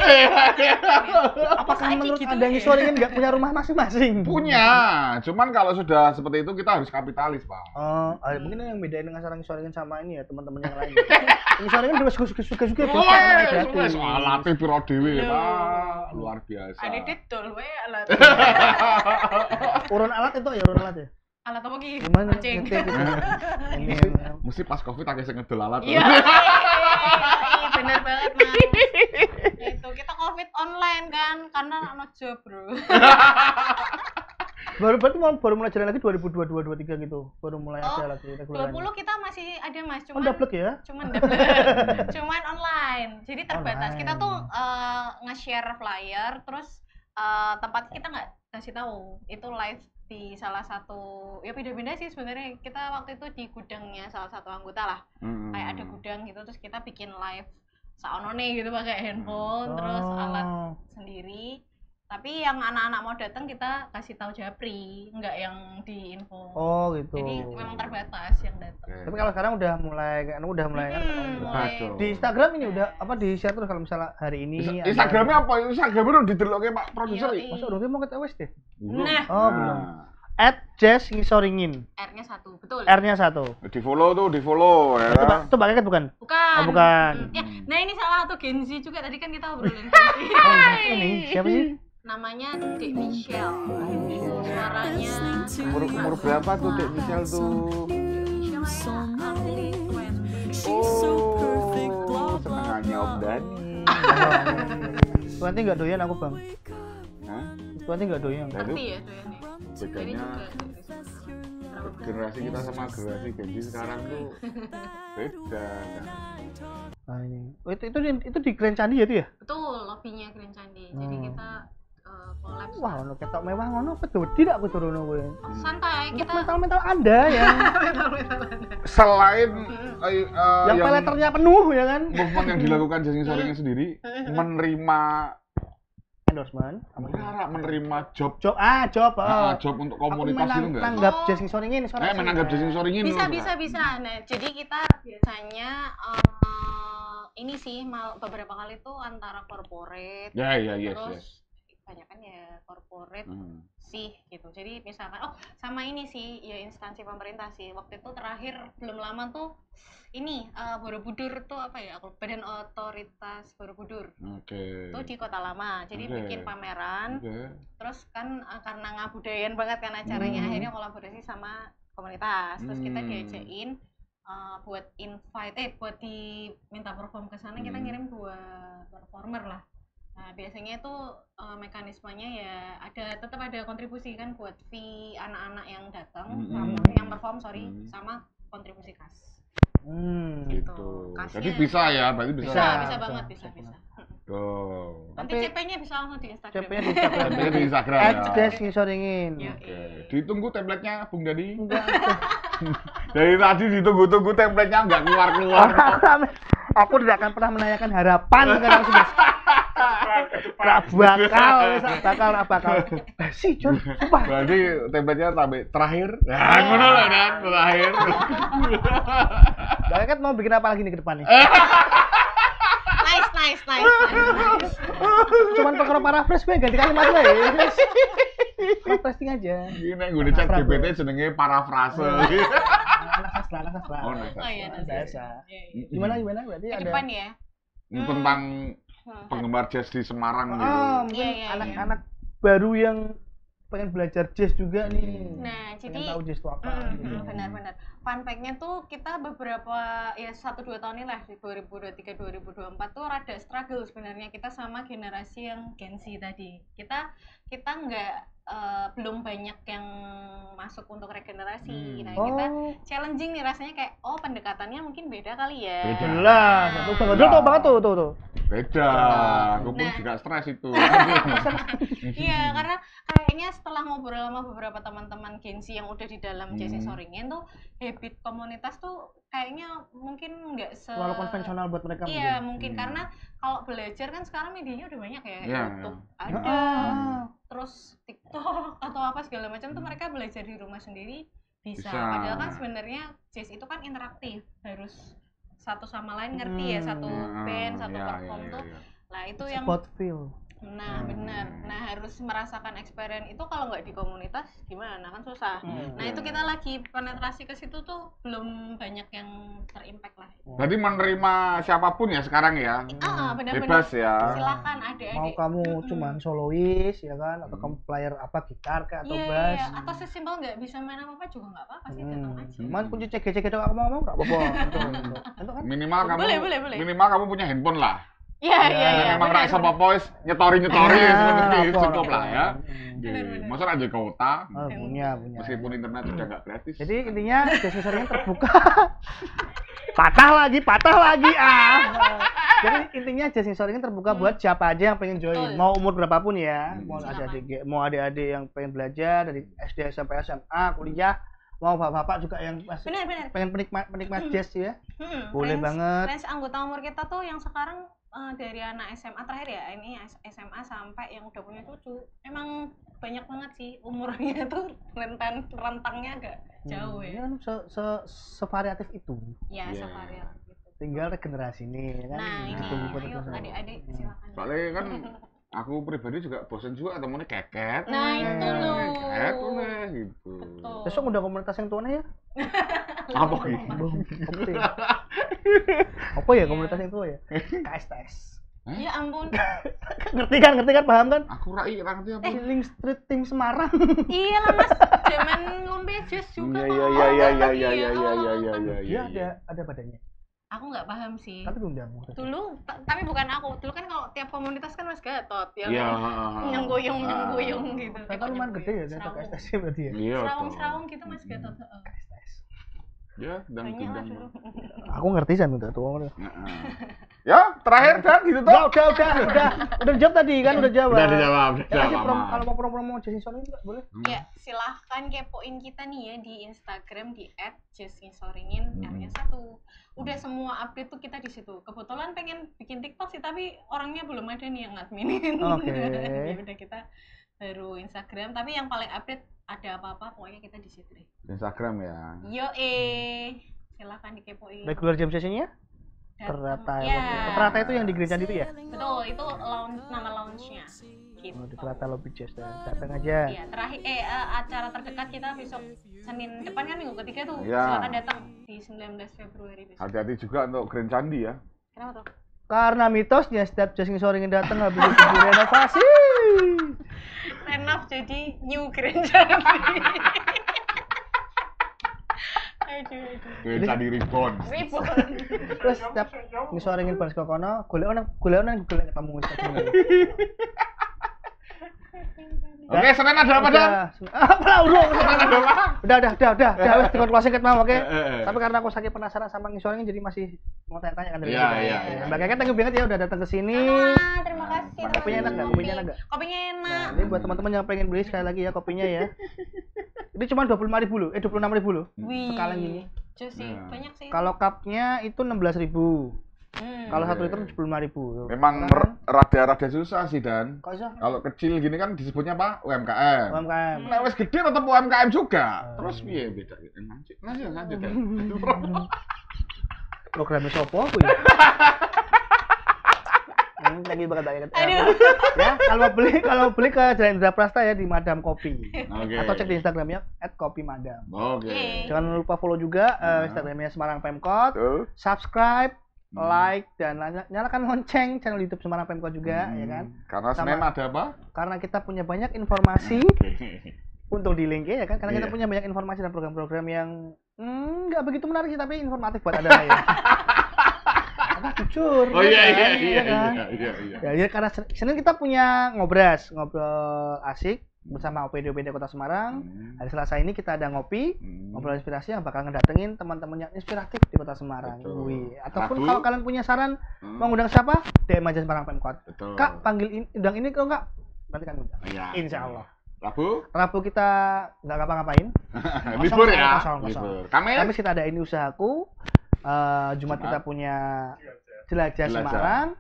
apakah Saiki menurut gitu Anda yang ya? Ngiswaringin nggak punya rumah masing-masing? Punya, cuman kalau sudah seperti itu kita harus kapitalis, Pak. Oh, mungkin yang bedain dengan sarang Ngiswaringin sama ini ya teman-teman yang lain. Ngiswaringin juga suka-suka bos Wes, alatnya piro dhewe, Pak. Luar biasa. Ada didol wae alat. Urun alat itu ya urun alat ya. Alat apa ki? Gimana? Kucing. Ngetik gitu. Ini Mesti pas Covid akeh sing ngedol alat. Iya. Bener banget, Mas. Itu kita Covid online kan karena anak job, Bro. baru mulai jalan lagi 2022-23 gitu. Baru mulai ada lagi regulernya. 20 kita masih ada Mas, Oh, cuman double ya? cuman online. Jadi terbatas. Online. Kita tuh nge-share flyer terus tempat kita nggak kasih tahu. Itu live di salah satu ya beda-beda sih sebenarnya. Kita waktu itu di gudangnya salah satu anggota lah. Kayak ada gudang gitu terus kita bikin live saonone gitu pakai handphone terus alat sendiri. Tapi yang anak-anak mau datang kita kasih tahu japri, nggak yang di info. Oh gitu. Jadi memang terbatas yang datang. Tapi kalau sekarang udah mulai kan mulai. di Instagram ini udah apa di share terus kalau misalnya hari ini Instagramnya apa? Instagramnya udah didelokke Pak Produser. Iya, Masuk dong mau ke TWS deh. Nah, Oh, belum. @jazz_ngisoringin. R-nya 1, betul. R-nya 1. Di follow ya. Itu Mbak Keket bukan? Bukan. Oh, bukan. Ya, nah ini salah satu Gen Z juga tadi kan kita obrolin Gen Z. Ini siapa sih? Namanya Dek Michelle. Suaranya Umur berapa tuh Dek Michelle tuh? Oh, senangannya Om Dani. Tuanti nggak doyan aku bang. Hah? Tuanti nggak doyan. Nah, itu Ngerti ya doyan nih. Ini bedanya juga generasi kita sama generasi Gen Z sekarang tuh beda. Nah, ini. Oh, itu di Grand Candi ya itu ya? betul lobbynya Grand Candi. Jadi kita collab. Wah, ono ketok mewah ngono betul tidak aku turono kowe. Santai Untuk kita mental Anda yang Selain yang peleternya penuh ya kan? movement yang dilakukan Jazzing Soringin sendiri menerima endorsement Enggak menerima job. job Job untuk komunitas itu enggak? Nanggap Jazzing Soring ini menanggap Jazzing Soring ini. Bisa. Nah, jadi kita biasanya ini sih beberapa kali tuh antara corporate. Terus banyak kan ya corporate sih gitu. Jadi misalkan sama ini sih ya instansi pemerintah sih. Waktu itu terakhir belum lama tuh ini Borobudur tuh apa ya? Badan Otoritas Borobudur. Itu di Kota Lama. Jadi bikin pameran. Terus kan karena ngabudayan banget kan acaranya, akhirnya kolaborasi sama komunitas. Terus kita diajakin buat buat diminta perform ke sana, kita ngirim 2 performer lah. Nah, biasanya itu mekanismenya ya tetap ada kontribusi kan buat fee anak-anak yang datang, yang perform sama kontribusi kas. Gitu. Jadi bisa ya, berarti bisa banget, bisa. Oh. Nanti CP-nya bisa langsung di Instagram. CP-nya di Instagram. Jazzing Soringin. Oke. Ditunggu template-nya Bung Dadi. Dari tadi ditunggu-tunggu template-nya enggak keluar-keluar. Aku tidak akan pernah menanyakan harapan sekarang sudah. bakal. Si Jun, sumpah. Berarti template-nya terakhir. Nah, ngono lah kan, terakhir. Kan mau bikin apa lagi nih ke depan nih? Nice. Cuman perkara paraphrase gue ganti kalimat gue ya. Paraphrasing aja. Ini gue chat GPT jenenge parafrase. Anak sastra. Oh iya, biasa. Gimana berarti ada depan ya? Tentang penggemar jazz di Semarang gitu. Mungkin anak-anak baru yang pengen belajar jazz juga nih. Nah, jadi tahu jazz itu apa. Benar. Fun fact-nya tuh kita beberapa 1-2 tahun ini lah di 2023-2024 tuh rada struggle sebenarnya kita sama generasi yang Gen Z tadi. Kita belum banyak yang masuk untuk regenerasi. Nah, kita challenging nih rasanya kayak pendekatannya mungkin beda kali ya. Beda lah. Tuh banget tuh. Beda. Aku pun juga stres itu. Iya, karena kayaknya setelah ngobrol sama beberapa teman-teman Gen Z yang udah di dalam Jazzing Soringin tuh habit komunitas tuh kayaknya mungkin nggak terlalu konvensional buat mereka. Iya, mungkin karena kalau belajar kan sekarang medianya udah banyak ya, YouTube ada, terus TikTok atau apa segala macam tuh mereka belajar di rumah sendiri bisa. Padahal kan sebenarnya jazz itu kan interaktif, harus satu sama lain ngerti ya, satu band, satu perform tuh. Nah, itu yang spot feel. Nah, benar. Nah, harus merasakan experience itu kalau nggak di komunitas gimana? Kan susah. Nah, itu kita lagi penetrasi ke situ tuh belum banyak yang terimpact lah. Berarti menerima siapapun ya sekarang ya? Benar-benar. Bebas ya. Silakan adik-adik. Mau kamu cuman solois ya kan, atau kamu player apa gitar kah atau bass? Iya, atau sesimpel nggak bisa main apa-apa juga nggak apa-apa sih, datang aja. Man kunci cek aku mau nggak apa-apa. Itu kan. Minimal kamu boleh. Minimal kamu punya handphone lah. Iya. Emang rasa apa-apa nyetori seperti cukup lah ya. Masa aja kota. Punya. Meskipun internet sudah nggak gratis. Jadi intinya Jazzing Soringin terbuka. patah lagi. Jadi intinya Jazzing Soringin terbuka buat siapa aja yang pengen join. Mau umur berapapun ya. Mau adik-adik yang pengen belajar dari SD sampai SMA, kuliah. Mau bapak-bapak juga yang masih pengen penikmat jazz ya. Boleh banget. Range anggota umur kita tuh yang sekarang dari anak SMA terakhir ya, ini SMA sampai yang udah punya cucu. Emang banyak banget sih umurnya tuh, rentangnya agak jauh ya. Sevariatif itu. Ya, sevariatif itu. Tinggal regenerasi nih kan. Nah, ini ayo adik-adik silakan. Soalnya kan aku pribadi juga bosen juga temennya keket. Nah, itu loh. Keket gitu. Besok udah komunitas yang tuanya ya? Apa gitu? Apa ya komunitas yang tua ya? KSTS. Ya ampun. ngerti kan, paham kan? Aku ngerti apa? Healing Street Team Semarang. Iya lah Mas, zaman ngombe jazz juga. Iya, ada badannya. Aku nggak paham sih. Tapi diundang. Dulu, tapi bukan aku. Dulu kan kalau tiap komunitas kan Mas Gatot yang goyong gitu. Tapi lumayan gede ya, KSTS berarti ya. Serawung gitu Mas Gatot. Ya, dan banyak lah gendang. dulu. Aku ngerti kan udah tuh. Ya, terakhir Dan gitu tuh. Udah jawab tadi kan, udah jawab. Udah dijawab, udah Ya, kasih jawab. kalau mau promo Jesse Sony juga boleh. Ya, silahkan kepoin kita nih ya di Instagram di @justngisoringin R-nya 1. Udah semua update tuh kita di situ. Kebetulan pengen bikin TikTok sih, tapi orangnya belum ada nih yang ngadminin. Oke. Ya udah kita baru Instagram, tapi yang paling update ada apa-apa pokoknya kita di situ deh. Instagram ya. Yo silahkan dikepoin. Regular jam sessionnya? Datang. Terata itu yang di gereja itu ya? Betul, itu nama lounge-nya. Gitu. Oh, di Terata Lobby Jazz, datang aja. Iya, terakhir acara terdekat kita besok Senin depan kan minggu ketiga tuh. Iya. Silakan datang di 19 Februari besok. Hati-hati juga untuk Grand Candi ya. Kenapa tuh? Karena mitosnya setiap Jazz Ngisoringin datang habis itu direnovasi. Renov jadi New Grand Candi. Aduh. Grand Candi Reborn. Terus setiap Ngisoringin bar saka kono, golek ketemu wis ketemu. Oke, Senin ada apa Dan? Apa urung? Senin ada apa? Udah wis dikon closing ket mau, oke. Eh. Tapi karena aku sakit penasaran sama Ngisoringin jadi masih mau tanya-tanya kan dari Iya, kita. iya. Mbak Keket thank you banget ya udah datang ke sini. Terima kasih. Kopinya enak nggak? Kopinya enak. enak. Ini buat teman-teman yang pengen beli sekali lagi ya kopinya ya. Ini cuma 25.000 loh, 26.000 loh. Wih. Sekarang gini. Sih, banyak sih. Kalau cupnya itu 16.000. Kalau 1 liter 75.000. Memang rada-rada susah sih Dan. Kok iso? Kalau kecil gini kan disebutnya apa? UMKM. UMKM. Nah, wes gede tetap UMKM juga. Terus piye beda gitu? Lanjut ya. Programnya sopo aku ya? Lagi banget. Aduh. Ya, kalau beli ke Jalan Indra Prasta ya di Madam Kopi. Oke. Atau cek di Instagramnya @kopimadam. Oke. Jangan lupa follow juga Instagramnya Semarang Pemkot. Tuh. Subscribe, like, dan nyalakan lonceng channel YouTube Semarang Pemkot juga, ya kan? Karena Senin ada apa? Karena kita punya banyak informasi untuk di link ya kan? Karena kita Iya. punya banyak informasi dan program-program yang nggak begitu menarik sih, tapi informatif buat Anda ya. Apa jujur? Oh iya kan? Ya, karena Senin kita punya ngobrol asik bersama OPD Kota Semarang. Hari Selasa ini kita ada ngopi, ngobrol inspirasi yang bakal ngedatengin teman-teman yang inspiratif di Kota Semarang. Betul. Ataupun Rabu. kalau kalian punya saran mau ngundang siapa, DM aja Semarang Pemkot. Betul. Kak, panggil undang ini kok enggak? Nanti kan undang. Iya. Insya Allah. Rabu Kita nggak ngapa-ngapain. libur ya. Kosong. Libur. Kamis kita ada ini usahaku. Jumat kita punya jelajah Semarang.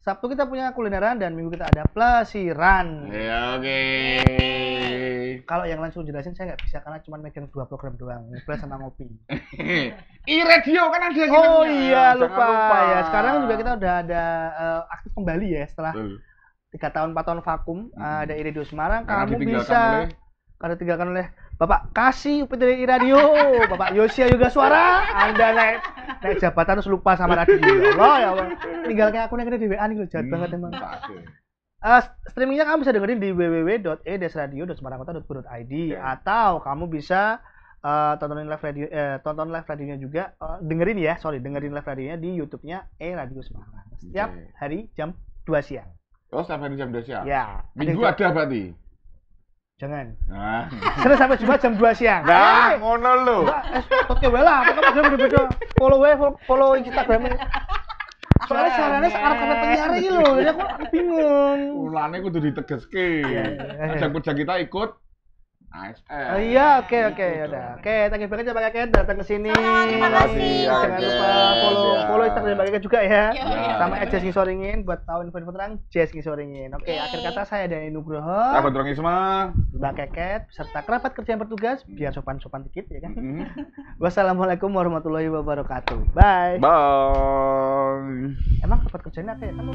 Sabtu kita punya kulineran dan Minggu kita ada plesiran. Ya, oke. Kalau yang lain suruh jelasin saya nggak bisa karena cuma megang 2 program doang, ngepres sama ngopi. Radio kan ada gitu. Oh iya, Jangan lupa. Ya, sekarang juga kita udah ada aktif kembali ya setelah 3 tahun 4 tahun vakum. Ada Radio Semarang. Karena Kamu ditinggalkan bisa oleh- karena ditinggalkan oleh Bapak Kasih UPTRI Radio, Bapak Yosia Yoga Suara. Anda naik jabatan terus lupa sama radio. Ya Allah, ya Allah. Tinggalkan aku naik di WA nih, jahat banget emang. Streamingnya kamu bisa dengerin di www.e-radio.semarangkota.go.id atau kamu bisa tonton live radionya juga, dengerin live radionya di YouTube-nya Radio Semarang setiap hari jam 2 siang. Oh, sampai jam 2 siang. Ya. Minggu ada berarti. Jangan. Nah, Senin sampai Jumat jam 2 siang. ngono lho. Oke, lah. Pokoknya beda-beda. Follow Instagram-nya. Soalnya suaranya sekarang karena penyiar ini loh, jadi aku bingung. Ulane kudu ditegeske. Ajang-ajang kita ikut ASN. Oh iya, oke, yaudah. Oke, thank you banget ya Mbak Keket datang ke sini. Terima kasih. Jangan lupa follow Instagram Mbak Keket juga ya. Iya. Sama @Jazz Ngisoringin buat tahu info-info tentang Jazz Ngisoringin. Oke, akhir kata saya Dani Nugroho, Sahabat Drong Isma. Mbak Keket beserta kerabat kerja yang bertugas biar sopan-sopan dikit ya kan. Wassalamualaikum warahmatullahi wabarakatuh. Bye. Bye. Emang kerabat kerjanya apa ya? Kan